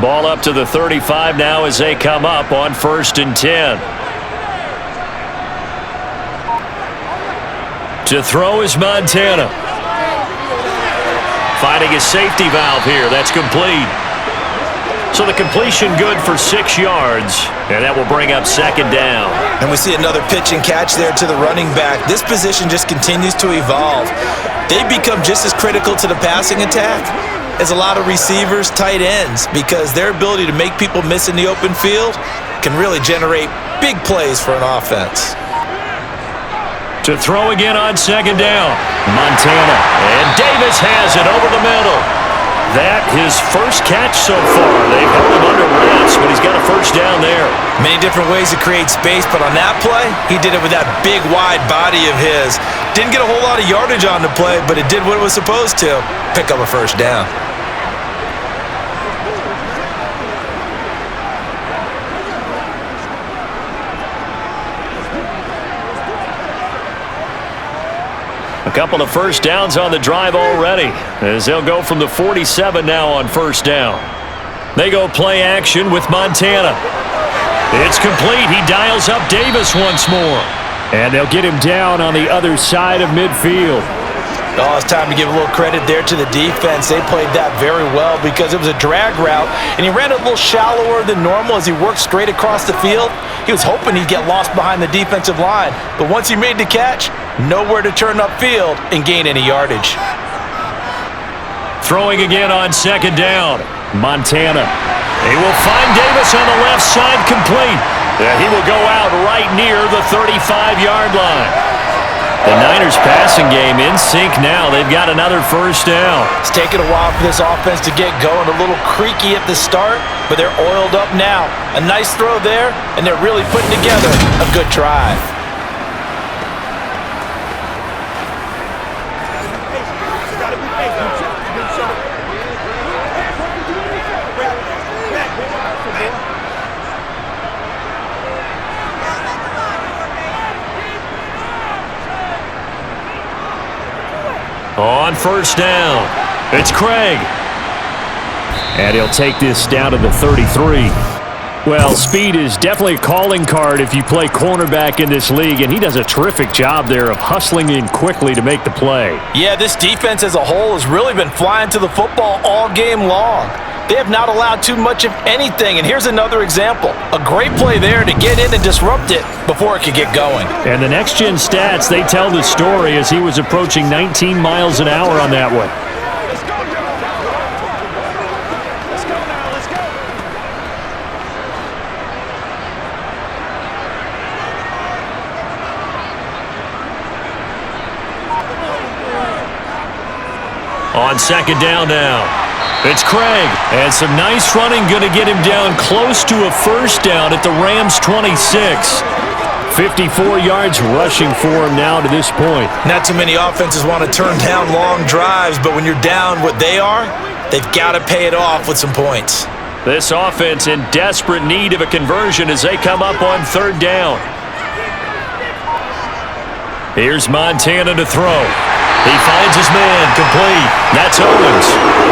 Ball up to the 35 now as they come up on 1st and 10. To throw is Montana. Finding a safety valve here. That's complete. So the completion good for 6 yards, and that will bring up 2nd down. And we see another pitch and catch there to the running back. This position just continues to evolve. They become just as critical to the passing attack as a lot of receivers, tight ends, because their ability to make people miss in the open field can really generate big plays for an offense. To throw again on 2nd down, Montana. And Davis has it over the middle. That his first catch so far. They've held him under wraps, but he's got a first down there. Many different ways to create space, but on that play, he did it with that big, wide body of his. Didn't get a whole lot of yardage on the play, but it did what it was supposed to. Pick up a first down. A couple of first downs on the drive already, as they'll go from the 47 now on 1st down. They go play action with Montana. It's complete. He dials up Davis once more. And they'll get him down on the other side of midfield. Oh, it's time to give a little credit there to the defense. They played that very well because it was a drag route, and he ran a little shallower than normal as he worked straight across the field. He was hoping he'd get lost behind the defensive line, but once he made the catch, nowhere to turn upfield and gain any yardage. Throwing again on 2nd down, Montana. He will find Davis on the left side, complete. He will go out right near the 35-yard line. The Niners passing game in sync now. They've got another first down. It's taken a while for this offense to get going. A little creaky at the start, but they're oiled up now. A nice throw there, and they're really putting together a good drive. On 1st down, it's Craig. And he'll take this down to the 33. Well, speed is definitely a calling card if you play cornerback in this league, and he does a terrific job there of hustling in quickly to make the play. Yeah, this defense as a whole has really been flying to the football all game long. They have not allowed too much of anything, and here's another example. A great play there to get in and disrupt it before it could get going. And the next-gen stats, they tell the story as he was approaching 19 miles an hour on that one. Let's go, y'all. Let's go now. Let's go. On 2nd down now, it's Craig. And some nice running going to get him down close to a first down at the Rams' 26. 54 yards rushing for him now to this point. Not too many offenses want to turn down long drives, but when you're down what they are, they've got to pay it off with some points. This offense in desperate need of a conversion as they come up on 3rd down. Here's Montana to throw. He finds his man, complete. That's Owens.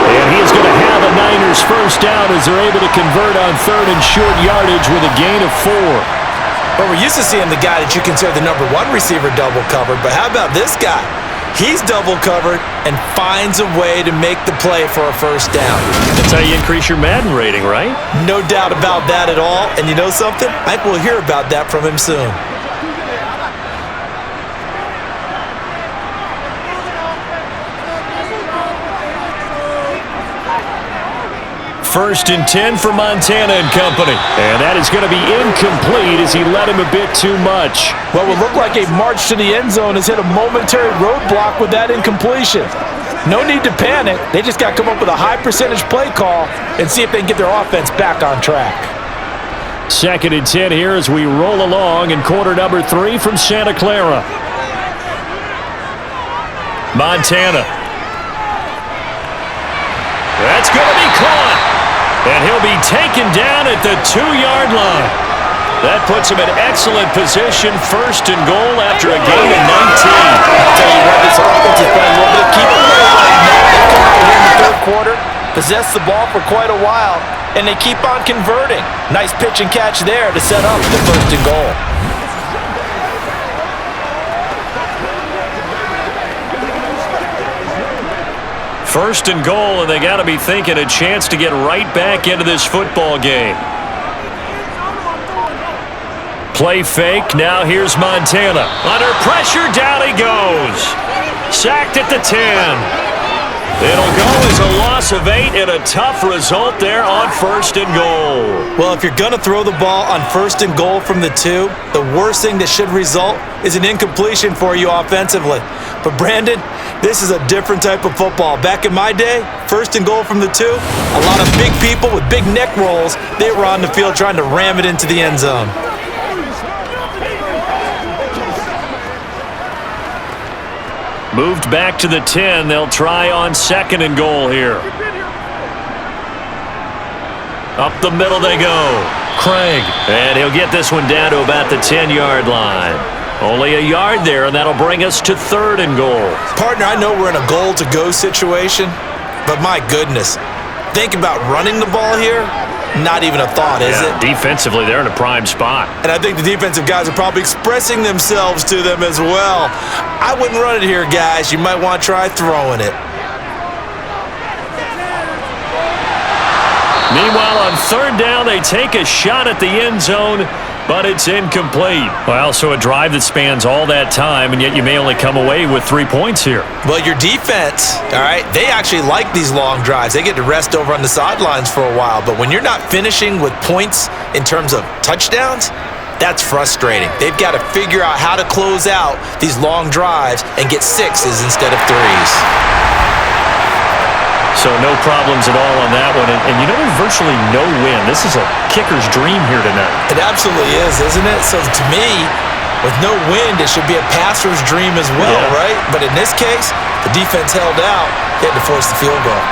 And he is going to have a Niners first down as they're able to convert on 3rd and short yardage with a gain of 4. But we're used to seeing the guy that you consider the number one receiver double covered. But how about this guy? He's double covered and finds a way to make the play for a first down. That's how you increase your Madden rating, right? No doubt about that at all. And you know something? I think we'll hear about that from him soon. First and 10 for Montana and company. And that is going to be incomplete as he led him a bit too much. What would look like a march to the end zone has hit a momentary roadblock with that incompletion. No need to panic. They just got to come up with a high percentage play call and see if they can get their offense back on track. Second and 10 here as we roll along in quarter number 3 from Santa Clara. Montana. That's going to be caught. And he'll be taken down at the 2-yard line. That puts him in excellent position, first and goal after a gain of 19. I'll tell you what, this offense is playing a little bit of keep away right now. They come out here in the third quarter, possess the ball for quite a while, and they keep on converting. Nice pitch and catch there to set up the first and goal. First and goal, and they got to be thinking a chance to get right back into this football game. Play fake. Now here's Montana. Under pressure, down he goes. Sacked at the 10. It'll go as a loss of 8 and a tough result there on first and goal. Well, if you're going to throw the ball on first and goal from the 2, the worst thing that should result is an incompletion for you offensively. But Brandon, this is a different type of football. Back in my day, first and goal from the 2, a lot of big people with big neck rolls, they were on the field trying to ram it into the end zone. Moved back to the 10. They'll try on second and goal here. Up the middle they go. Craig. And he'll get this one down to about the 10-yard line. Only a yard there, and that'll bring us to third and goal. Partner, I know we're in a goal-to-go situation, but my goodness, think about running the ball here. Not even a thought, is it? Defensively, they're in a prime spot. And I think the defensive guys are probably expressing themselves to them as well. I wouldn't run it here, guys. You might want to try throwing it. Meanwhile, on third down, they take a shot at the end zone, but it's incomplete. Well, so a drive that spans all that time, and yet you may only come away with 3 points here. Well, your defense, all right, they actually like these long drives. They get to rest over on the sidelines for a while, but when you're not finishing with points in terms of touchdowns, that's frustrating. They've got to figure out how to close out these long drives and get 6s instead of 3s. So no problems at all on that one. And you know, there's virtually no win. This is a kicker's dream here tonight. It absolutely is, isn't it? So to me, with no wind, it should be a passer's dream as well, right? But in this case, the defense held out. They had to force the field goal.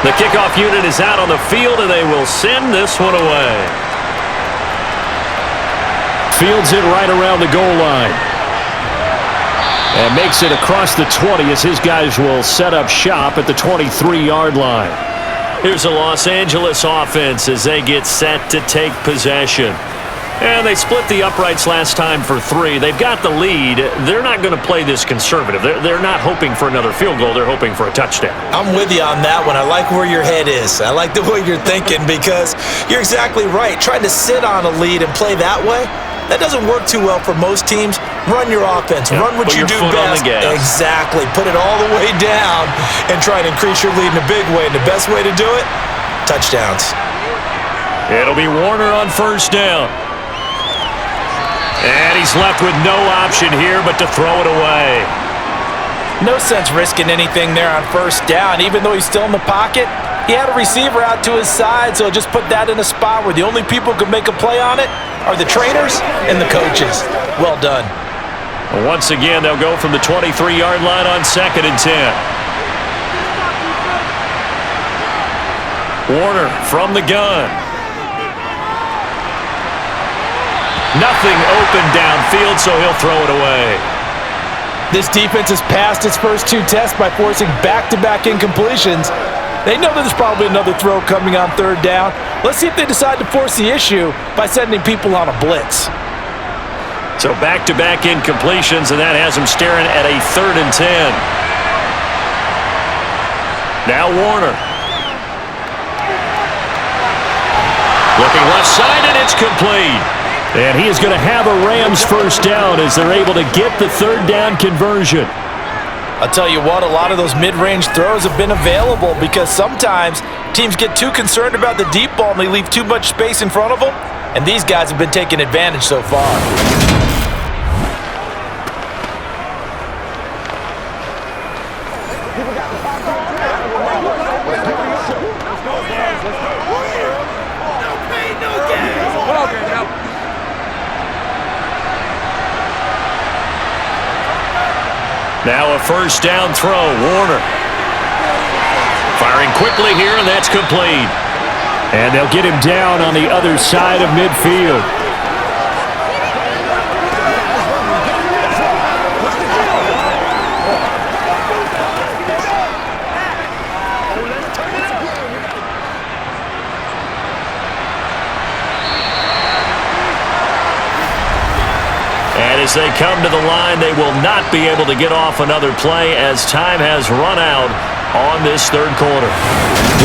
The kickoff unit is out on the field, and they will send this one away. Fields it right around the goal line. And makes it across the 20 as his guys will set up shop at the 23-yard line. Here's the Los Angeles offense as they get set to take possession. And they split the uprights last time for 3. They've got the lead. They're not going to play this conservative. They're not hoping for another field goal. They're hoping for a touchdown. I'm with you on that one. I like where your head is. I like the way you're thinking because you're exactly right. Trying to sit on a lead and play that way, that doesn't work too well for most teams. Run your offense. Run what you do best. Exactly. Put it all the way down and try to increase your lead in a big way. And the best way to do it, touchdowns. It'll be Warner on first down. And he's left with no option here but to throw it away. No sense risking anything there on first down. Even though he's still in the pocket, he had a receiver out to his side, so just put that in a spot where the only people who can make a play on it are the trainers and the coaches. Well done. Once again, they'll go from the 23-yard line on second and 10. Warner from the gun. Nothing open downfield, so he'll throw it away. This defense has passed its first 2 tests by forcing back-to-back incompletions. They know that there's probably another throw coming on 3rd down. Let's see if they decide to force the issue by sending people on a blitz. So back-to-back incompletions, and that has him staring at a 3rd and 10. Now Warner. Looking left side, and it's complete. And he is going to have a Rams first down as they're able to get the 3rd down conversion. I'll tell you what, a lot of those mid-range throws have been available because sometimes teams get too concerned about the deep ball and they leave too much space in front of them, and these guys have been taking advantage so far. Now a first down throw, Warner. Firing quickly here, and that's complete. And they'll get him down on the other side of midfield. And as they come to the line, they will not be able to get off another play as time has run out on this 3rd quarter.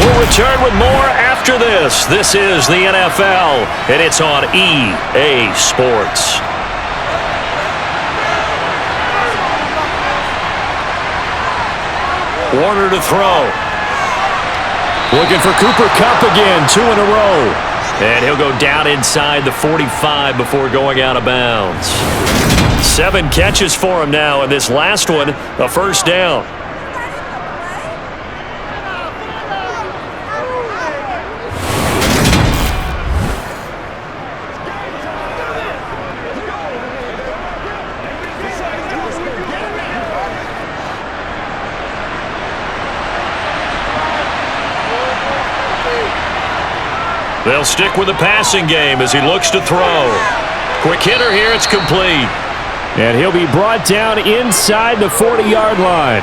We'll return with more after this. This is the NFL, and it's on EA Sports. Warner to throw. Looking for Cooper Kupp again, 2 in a row. And he'll go down inside the 45 before going out of bounds. 7 catches for him now, and this last one, a first down. They'll stick with the passing game as he looks to throw. Quick hitter here, it's complete. And he'll be brought down inside the 40-yard line.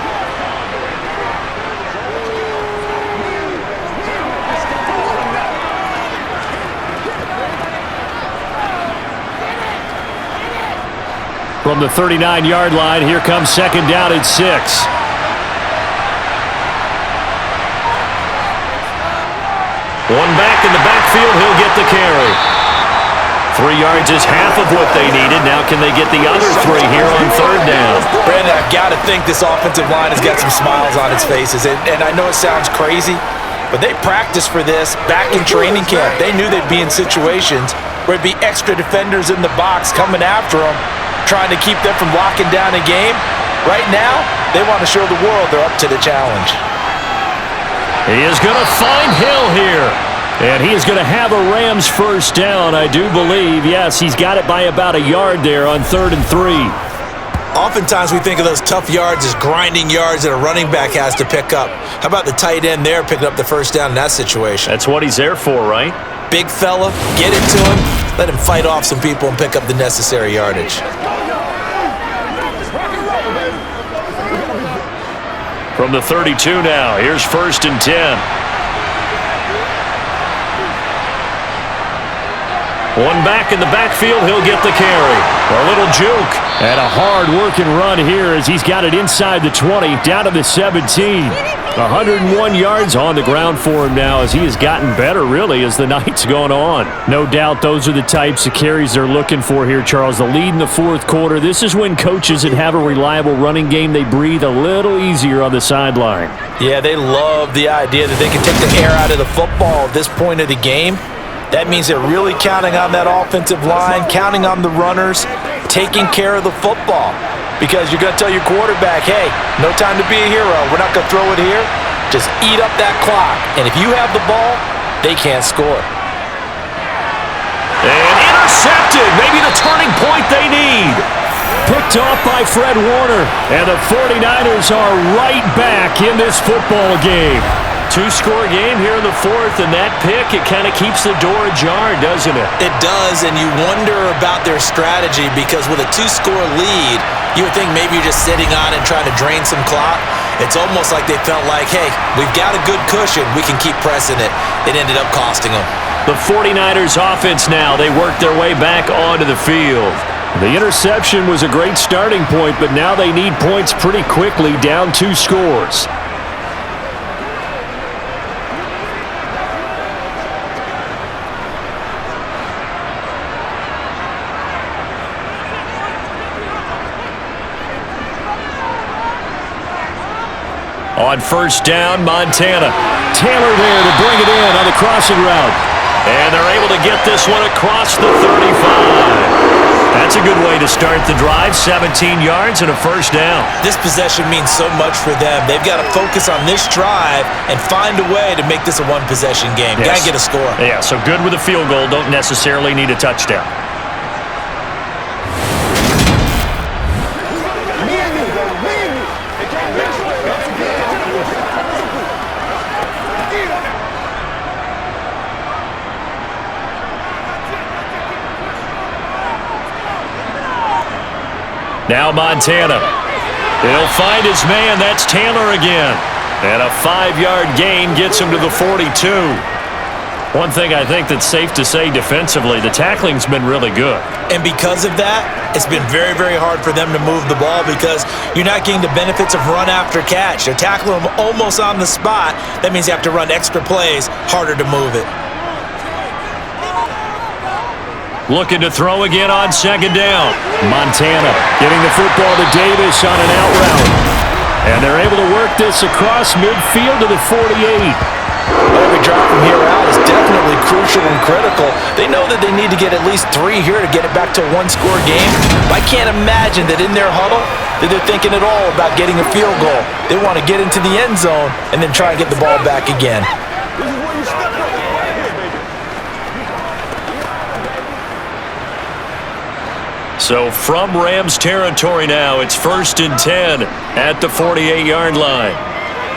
From the 39-yard line, here comes 2nd down and 6. One back in the backfield, he'll get the carry. 3 yards is half of what they needed. Now can they get the other 3 here on 3rd down? Brandon, I've got to think this offensive line has got some smiles on its faces. And I know it sounds crazy, but they practiced for this back in training camp. They knew they'd be in situations where it'd be extra defenders in the box coming after them, trying to keep them from locking down a game. Right now, they want to show the world they're up to the challenge. He is going to find Hill here. And he is going to have a Rams first down, I do believe. Yes, he's got it by about a yard there on 3rd and 3. Oftentimes we think of those tough yards as grinding yards that a running back has to pick up. How about the tight end there picking up the first down in that situation? That's what he's there for, right? Big fella, get it to him, let him fight off some people and pick up the necessary yardage. From the 32 now, here's 1st and 10. One back in the backfield, he'll get the carry. A little juke. And a hard-working run here as he's got it inside the 20, down to the 17. 101 yards on the ground for him now as he has gotten better, really, as the night's gone on. No doubt those are the types of carries they're looking for here, Charles. The lead in the 4th quarter. This is when coaches that have a reliable running game, they breathe a little easier on the sideline. Yeah, they love the idea that they can take the air out of the football at this point of the game. That means they're really counting on that offensive line, counting on the runners, taking care of the football. Because you're going to tell your quarterback, hey, no time to be a hero. We're not going to throw it here. Just eat up that clock. And if you have the ball, they can't score. And intercepted. Maybe the turning point they need. Picked off by Fred Warner. And the 49ers are right back in this football game. Two-score game here in the fourth, and that pick, it kind of keeps the door ajar, doesn't it? It does, and you wonder about their strategy because with a two-score lead, you would think maybe you're just sitting on it and trying to drain some clock. It's almost like they felt like, hey, we've got a good cushion. We can keep pressing it. It ended up costing them. The 49ers offense now, they work their way back onto the field. The interception was a great starting point, but now they need points pretty quickly, down 2 scores. On first down, Montana. Taylor there to bring it in on the crossing route. And they're able to get this one across the 35. That's a good way to start the drive. 17 yards and a first down. This possession means so much for them. They've got to focus on this drive and find a way to make this a one-possession game. Yes. Got to get a score. Yeah, so good with a field goal. Don't necessarily need a touchdown. Now Montana. He'll find his man. That's Taylor again. And a 5-yard gain gets him to the 42. One thing I think that's safe to say defensively, the tackling's been really good. And because of that, it's been very, very hard for them to move the ball because you're not getting the benefits of run after catch. They're tackling them almost on the spot. That means you have to run extra plays, harder to move it. Looking to throw again on second down. Montana getting the football to Davis on an out route. And they're able to work this across midfield to the 48. Every drop from here out is definitely crucial and critical. They know that they need to get at least 3 here to get it back to a one-score game. I can't imagine that in their huddle that they're thinking at all about getting a field goal. They want to get into the end zone and then try and get the ball back again. So from Rams territory now, it's 1st and 10 at the 48-yard line.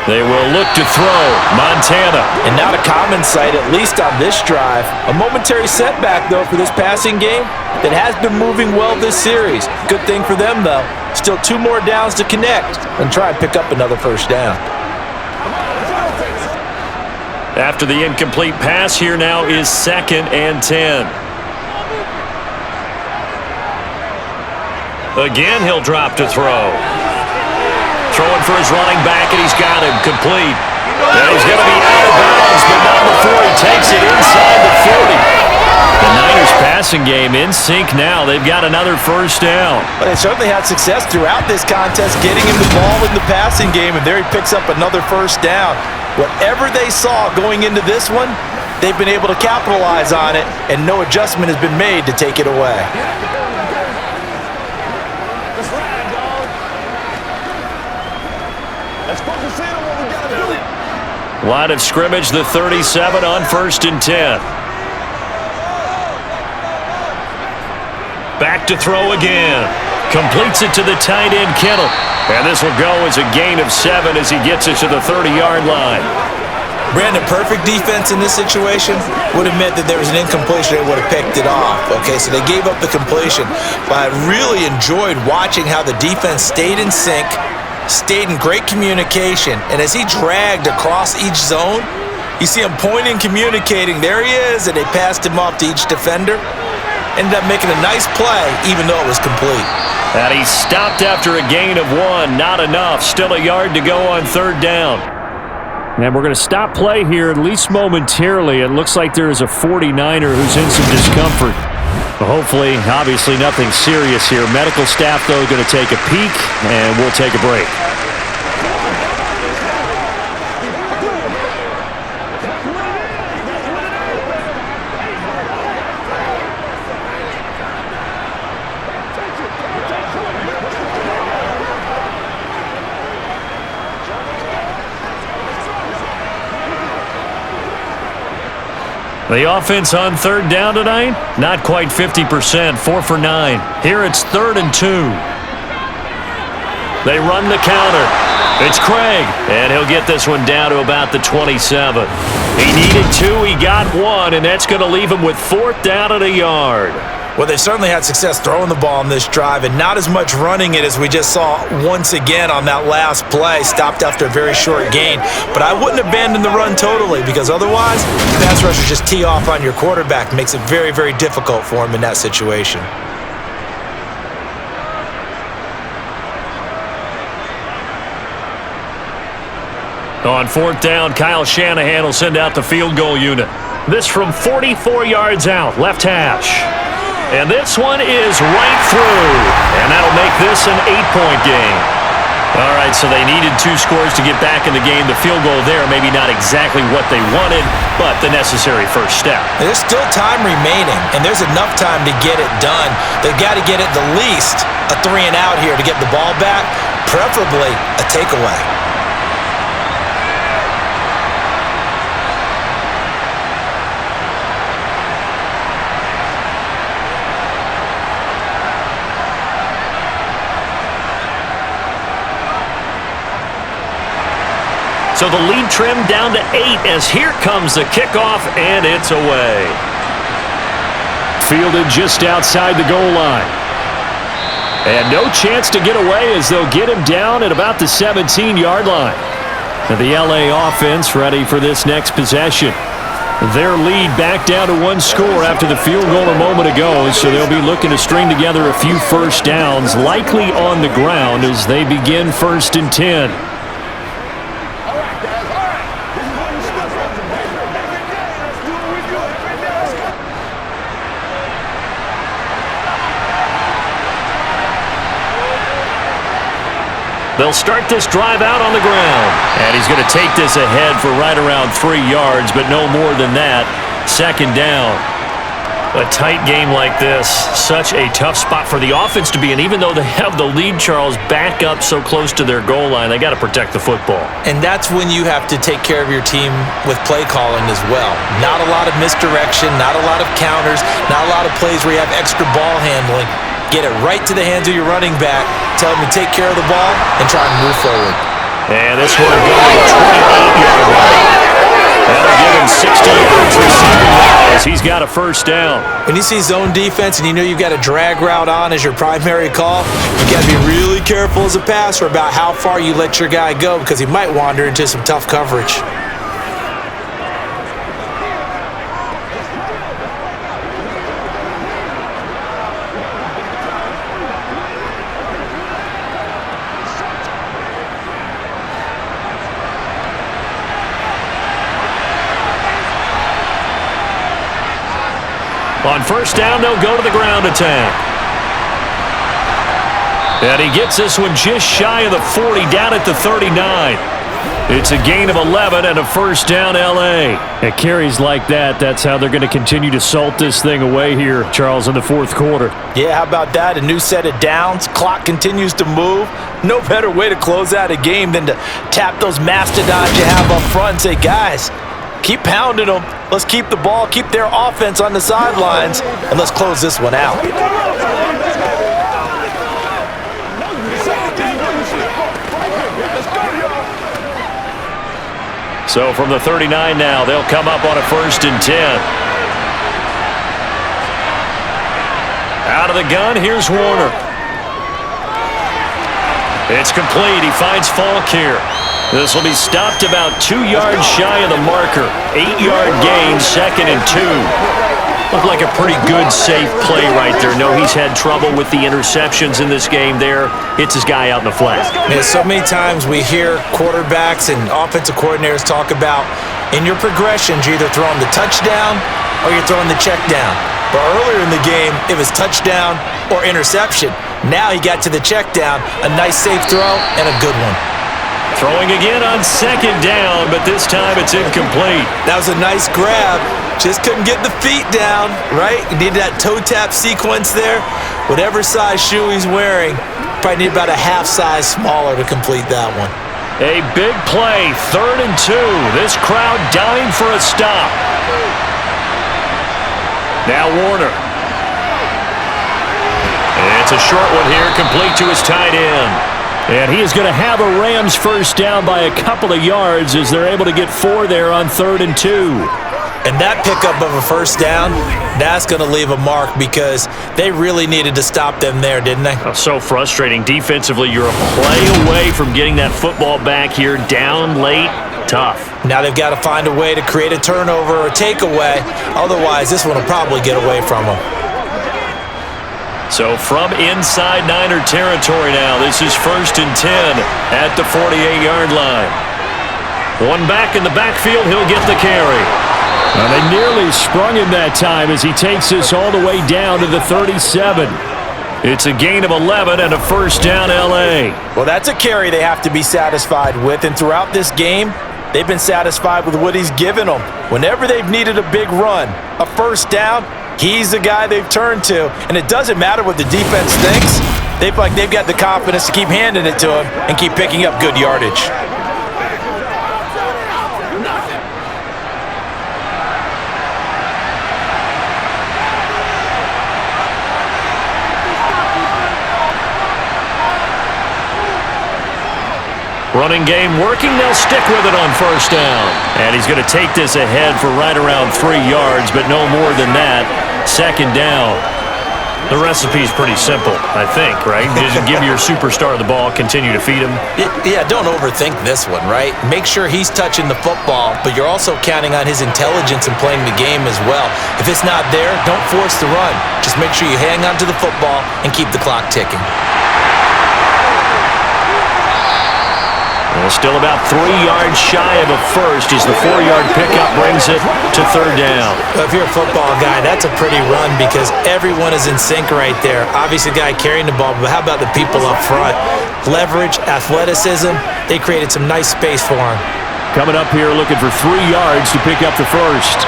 They will look to throw. Montana. And not a common sight, at least on this drive. A momentary setback, though, for this passing game that has been moving well this series. Good thing for them, though. Still 2 more downs to connect and try and pick up another first down. After the incomplete pass, here now is 2nd and 10. Again, he'll drop to throw. Throwing for his running back, and he's got him complete. And he's going to be out of bounds, but not before he takes it inside the 40. The Niners passing game in sync now. They've got another first down. But they certainly had success throughout this contest getting him the ball in the passing game, and there he picks up another first down. Whatever they saw going into this one, they've been able to capitalize on it, and no adjustment has been made to take it away. Line of scrimmage, the 37 on 1st and 10. Back to throw again. Completes it to the tight end, Kittle. And this will go as a gain of 7 as he gets it to the 30-yard line. Brandon, perfect defense in this situation would have meant that there was an incompletion. They would have picked it off. Okay, so they gave up the completion. But I really enjoyed watching how the defense stayed in sync, stayed in great communication, and as he dragged across each zone, you see him pointing, communicating. There he is, and they passed him off to each defender. Ended up making a nice play, even though it was complete. And he stopped after a gain of 1. Not enough. Still a yard to go on 3rd down. And we're going to stop play here, at least momentarily. It looks like there is a 49er who's in some discomfort. Hopefully, obviously nothing serious here. Medical staff, though, going to take a peek, and we'll take a break. The offense on 3rd down tonight, not quite 50%, 4 for 9. Here it's 3rd and 2. They run the counter. It's Craig, and he'll get this one down to about the 27. He needed 2, he got 1, and that's going to leave him with 4th down and a yard. Well, they certainly had success throwing the ball on this drive and not as much running it as we just saw once again on that last play. Stopped after a very short gain. But I wouldn't abandon the run totally because otherwise, pass rushers just tee off on your quarterback. Makes it very, very difficult for him in that situation. On 4th down, Kyle Shanahan will send out the field goal unit. This from 44 yards out, left hash. And this one is right through. And that'll make this an 8-point game. All right, so they needed 2 scores to get back in the game. The field goal there, maybe not exactly what they wanted, but the necessary first step. There's still time remaining, and there's enough time to get it done. They've got to get at the least a 3-and-out here to get the ball back, preferably a takeaway. So the lead trimmed down to 8 as here comes the kickoff, and it's away. Fielded just outside the goal line. And no chance to get away as they'll get him down at about the 17-yard line. And the LA offense ready for this next possession. Their lead back down to 1 score after the field goal a moment ago, so they'll be looking to string together a few first downs, likely on the ground as they begin 1st and 10. They'll start this drive out on the ground. And he's going to take this ahead for right around 3 yards, but no more than that. 2nd down. A tight game like this, such a tough spot for the offense to be in. Even though they have the lead, Charles, back up so close to their goal line, they got to protect the football. And that's when you have to take care of your team with play calling as well. Not a lot of misdirection, not a lot of counters, not a lot of plays where you have extra ball handling. Get it right to the hands of your running back, tell him to take care of the ball, and try and move forward. And this one will go to the 28-yard line. That'll give him 60 yards receiving now as he's got a first down. When you see zone defense and you know you've got a drag route on as your primary call, you got to be really careful as a passer about how far you let your guy go because he might wander into some tough coverage. On first down, they'll go to the ground attack. And he gets this one just shy of the 40, down at the 39. It's a gain of 11 and a first down, L.A. At carries like that, that's how they're going to continue to salt this thing away here, Charles, in the 4th quarter. Yeah, how about that? A new set of downs. Clock continues to move. No better way to close out a game than to tap those mastodons you have up front and say, guys, keep pounding them. Let's keep the ball, keep their offense on the sidelines, and let's close this one out. So from the 39 now, they'll come up on a 1st and 10. Out of the gun, here's Warner. It's complete. He finds Falk here. This will be stopped about 2 yards shy of the marker. 8-yard gain, 2nd and 2. Looked like a pretty good, safe play right there. No, he's had trouble with the interceptions in this game there. Hits his guy out in the flat. Yeah, so many times we hear quarterbacks and offensive coordinators talk about in your progressions, you're either throwing the touchdown or you're throwing the check down. But earlier in the game, it was touchdown or interception. Now he got to the check down, a nice safe throw and a good one. Throwing again on 2nd down, but this time it's incomplete. That was a nice grab. Just couldn't get the feet down, right? You need that toe tap sequence there. Whatever size shoe he's wearing, probably need about a half size smaller to complete that one. A big play, 3rd and 2. This crowd dying for a stop. Now Warner. It's a short one here, complete to his tight end. And he is going to have a Rams first down by a couple of yards as they're able to get 4 there on 3rd and 2. And that pickup of a first down, that's going to leave a mark because they really needed to stop them there, didn't they? Oh, so frustrating. Defensively, you're a play away from getting that football back here. Down late, tough. Now they've got to find a way to create a turnover or takeaway. Otherwise, this one will probably get away from them. So from inside Niner territory now, this is 1st and 10 at the 48-yard line. One back in the backfield, he'll get the carry. Now they nearly sprung him that time as he takes this all the way down to the 37. It's a gain of 11 and a first down L.A. Well, that's a carry they have to be satisfied with, and throughout this game, they've been satisfied with what he's given them. Whenever they've needed a big run, a first down, he's the guy they've turned to. And it doesn't matter what the defense thinks. They've got the confidence to keep handing it to him and keep picking up good yardage. Running game working, they'll stick with it on first down. And he's going to take this ahead for right around 3 yards, but no more than that. Second down. The recipe's pretty simple, I think, right? Just give your superstar the ball, continue to feed him. Yeah, don't overthink this one, right? Make sure he's touching the football, but you're also counting on his intelligence in playing the game as well. If it's not there, don't force the run. Just make sure you hang on to the football and keep the clock ticking. Well, still about 3 yards shy of a first as the 4-yard pickup brings it to 3rd down. Well, if you're a football guy, that's a pretty run because everyone is in sync right there. Obviously, the guy carrying the ball, but how about the people up front? Leverage, athleticism, they created some nice space for him. Coming up here looking for 3 yards to pick up the first.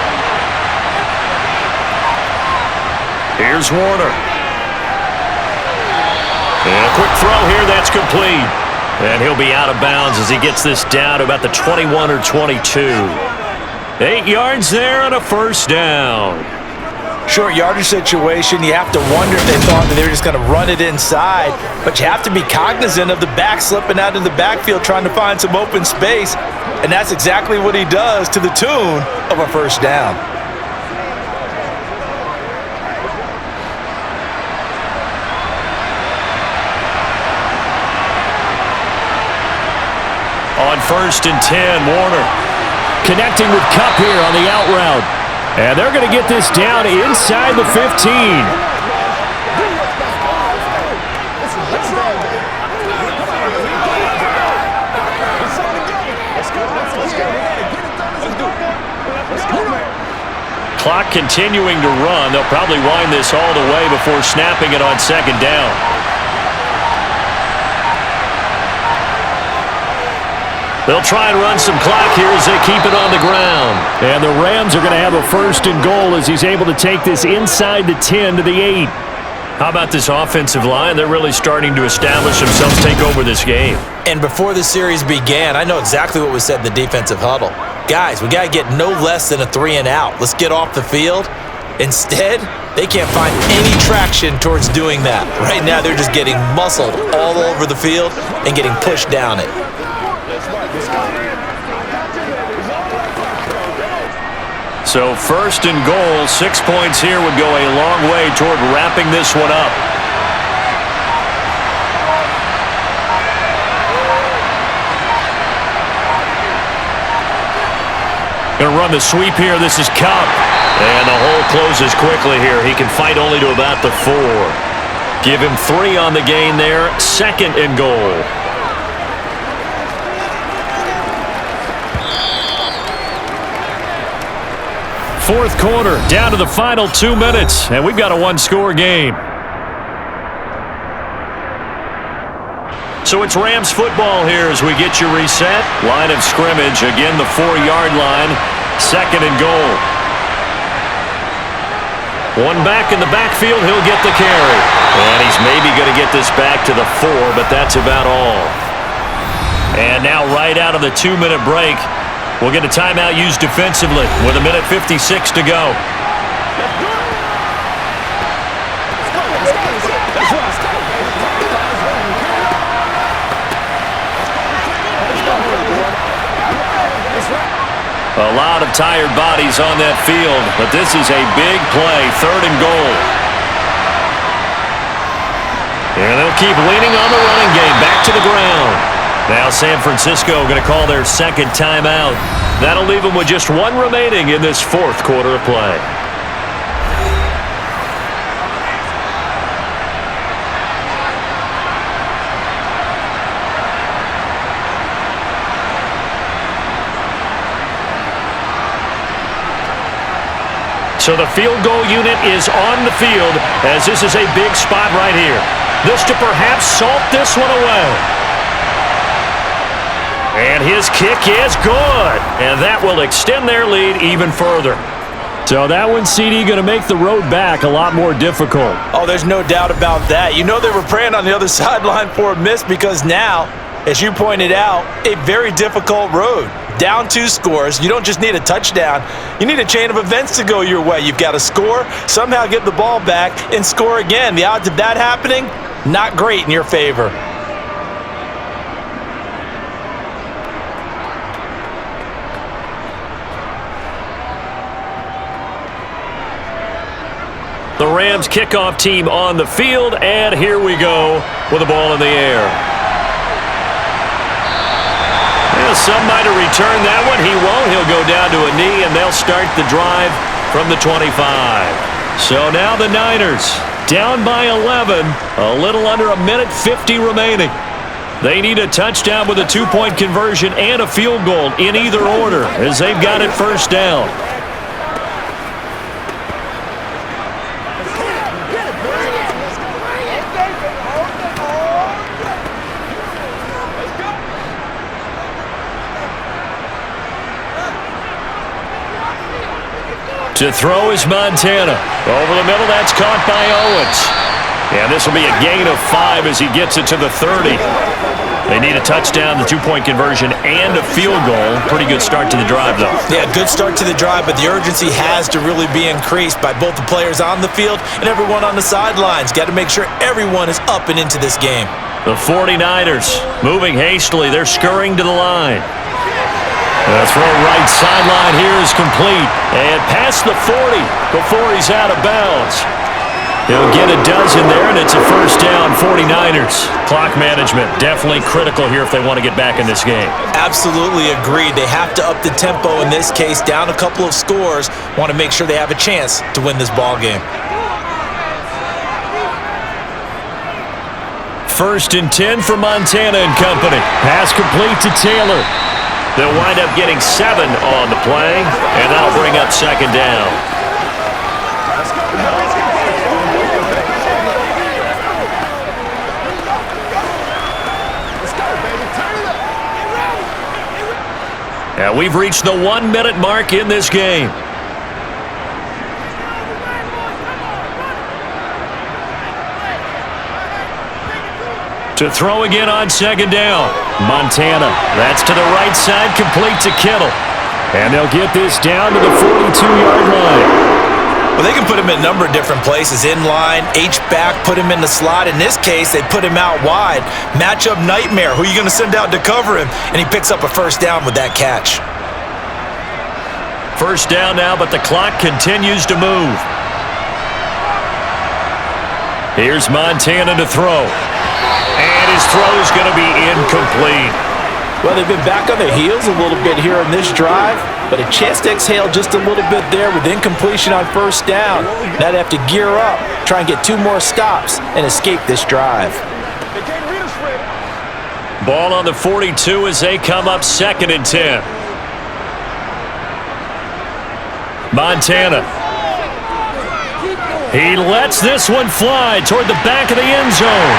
Here's Warner. And a quick throw here, that's complete. And he'll be out of bounds as he gets this down to about the 21 or 22. 8 yards there on a first down. Short yardage situation, you have to wonder if they thought that they were just going to run it inside. But you have to be cognizant of the back slipping out of the backfield trying to find some open space. And that's exactly what he does to the tune of a first down. On 1st and 10, Warner connecting with Kupp here on the out route. And they're going to get this down inside the 15. Clock continuing to run. They'll probably wind this all the way before snapping it on 2nd down. They'll try and run some clock here as they keep it on the ground. And the Rams are going to have a 1st and goal as he's able to take this inside the 10 to the 8. How about this offensive line? They're really starting to establish themselves, take over this game. And before the series began, I know exactly what was said in the defensive huddle. Guys, we got to get no less than a 3 and out. Let's get off the field. Instead, they can't find any traction towards doing that. Right now, they're just getting muscled all over the field and getting pushed down it. So 1st and goal, 6 points here would go a long way toward wrapping this one up. Going to run the sweep here. This is Kupp. And the hole closes quickly here. He can fight only to about the 4. Give him 3 on the gain there. 2nd and goal. Fourth quarter, down to the final 2 minutes, and we've got a 1-score game. So it's Rams football here as we get you reset. Line of scrimmage, again the 4-yard line, 2nd and goal. One back in the backfield, he'll get the carry. And he's maybe going to get this back to the 4, but that's about all. And now right out of the 2-minute break, we'll get a timeout used defensively with 1:56 to go. lot of tired bodies on that field, but this is a big play, 3rd and goal. And they'll keep leaning on the running game, back to the ground. Now San Francisco going to call their 2nd timeout. That'll leave them with just 1 remaining in this 4th quarter of play. So the field goal unit is on the field as this is a big spot right here. This to perhaps salt this one away. And his kick is good. And that will extend their lead even further. So that one, CD, going to make the road back a lot more difficult. Oh, there's no doubt about that. You know they were praying on the other sideline for a miss because now, as you pointed out, a very difficult road. Down 2 scores. You don't just need a touchdown. You need a chain of events to go your way. You've got to score, somehow get the ball back, and score again. The odds of that happening, not great in your favor. The Rams kickoff team on the field, and here we go with the ball in the air. Some might have returned that one. He won't. He'll go down to a knee, and they'll start the drive from the 25. So now the Niners down by 11, a little under a minute 50 remaining. They need a touchdown with a 2-point conversion and a field goal in either order as they've got it 1st down. To throw is Montana. Over the middle, that's caught by Owens. And this will be a gain of 5 as he gets it to the 30. They need a touchdown, the 2-point conversion, and a field goal. Pretty good start to the drive, though. Yeah, good start to the drive, but the urgency has to really be increased by both the players on the field and everyone on the sidelines. Got to make sure everyone is up and into this game. The 49ers moving hastily. They're scurrying to the line. The throw right sideline here is complete. And past the 40 before he's out of bounds. He'll get a dozen there, and it's a 1st down, 49ers. Clock management definitely critical here if they want to get back in this game. Absolutely agreed. They have to up the tempo in this case, down a couple of scores. Want to make sure they have a chance to win this ball game. 1st and 10 for Montana and company. Pass complete to Taylor. They'll wind up getting 7 on the play, and that'll bring up 2nd down. And we've reached the 1-minute mark in this game. To throw again on 2nd down. Montana. That's to the right side, complete to Kittle. And they'll get this down to the 42-yard line. Well, they can put him in a number of different places. In line, H-back, put him in the slot. In this case, they put him out wide. Matchup nightmare. Who are you going to send out to cover him? And he picks up a 1st down with that catch. 1st down now, but the clock continues to move. Here's Montana to throw. And his throw is going to be incomplete. Well, they've been back on their heels a little bit here in this drive, but a chance to exhale just a little bit there with incompletion on 1st down. Now they have to gear up, try and get 2 more stops, and escape this drive. Ball on the 42 as they come up 2nd and 10. Montana. He lets this one fly toward the back of the end zone.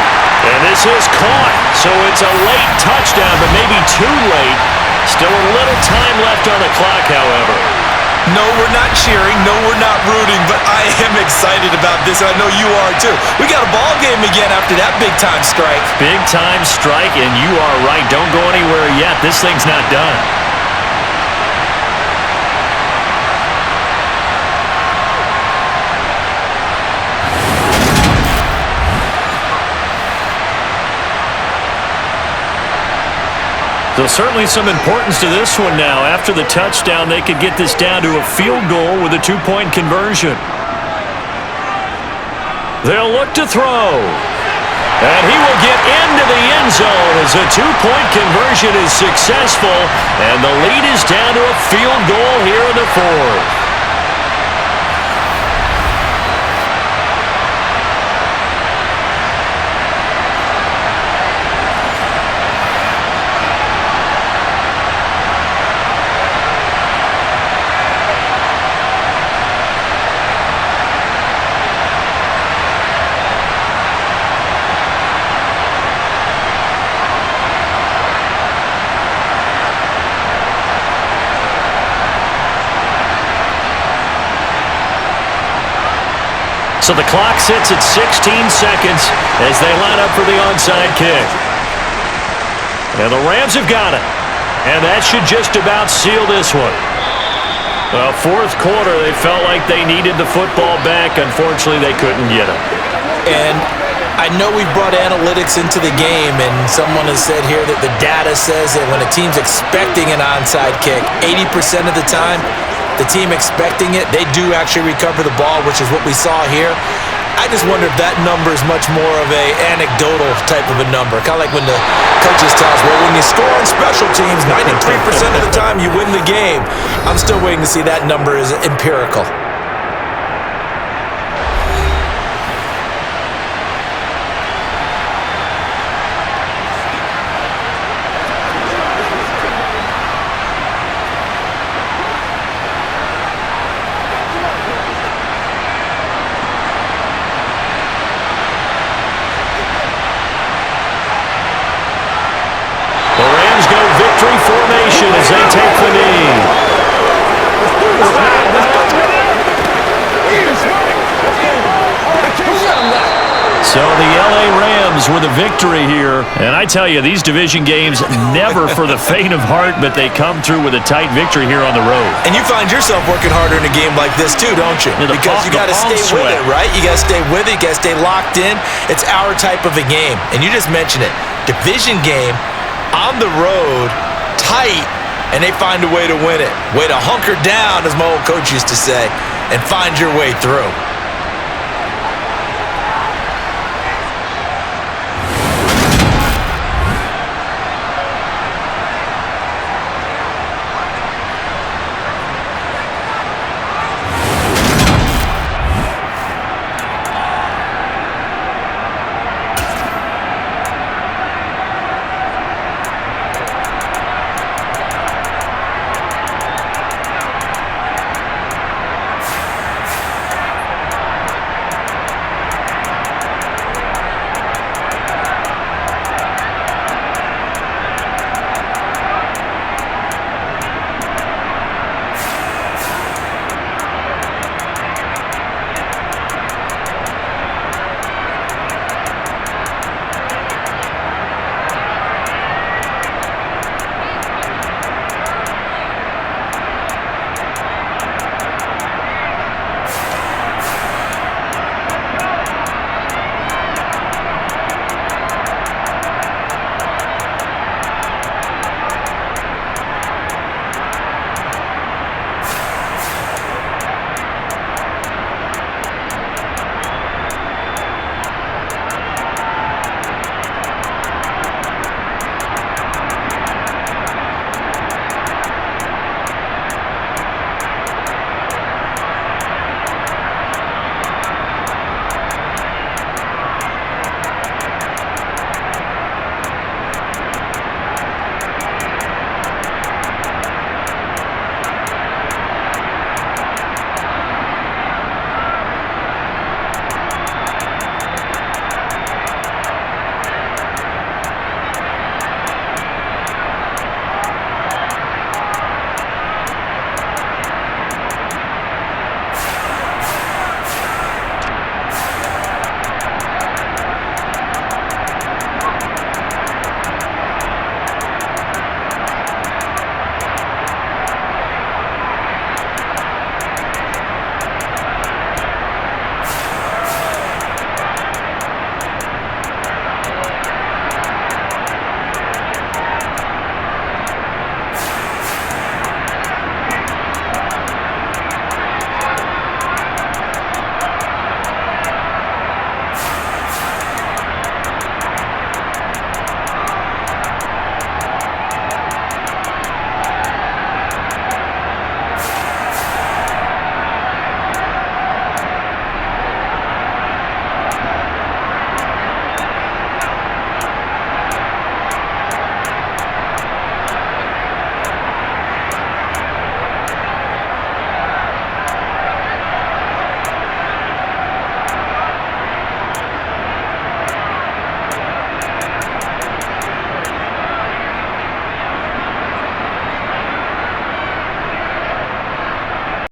And this is caught. So it's a late touchdown, but maybe too late. Still a little time left on the clock, however. No, we're not cheering. No, we're not rooting, but I am excited about this, and I know you are too. We got a ball game again after that big-time strike. Big-time strike, and you are right. Don't go anywhere yet. This thing's not done. So certainly some importance to this one now. After the touchdown, they could get this down to a field goal with a 2-point conversion. They'll look to throw. And he will get into the end zone as a 2-point conversion is successful. And the lead is down to a field goal here in the fourth. So the clock sits at 16 seconds as they line up for the onside kick. And the Rams have got it. And that should just about seal this one. Well, fourth quarter, they felt like they needed the football back. Unfortunately, they couldn't get it. And I know we've brought analytics into the game, and someone has said here that the data says that when a team's expecting an onside kick, 80% of the time, the team expecting it, they do actually recover the ball, which is what we saw here. I just wonder if that number is much more of a anecdotal type of a number. Kind of like when the coaches tell us, well, when you score on special teams, 93% of the time you win the game. I'm still waiting to see that number is empirical. Victory formation as they take the knee. So the LA Rams with a victory here. And I tell you, these division games never for the faint of heart, but they come through with a tight victory here on the road. And you find yourself working harder in a game like this too, don't you? Yeah, because you got to stay with it, right? You got to stay with it. You got to stay locked in. It's our type of a game. And you just mentioned it. Division game on the road, tight, and they find a way to win it. Way to hunker down, as my old coach used to say, and find your way through.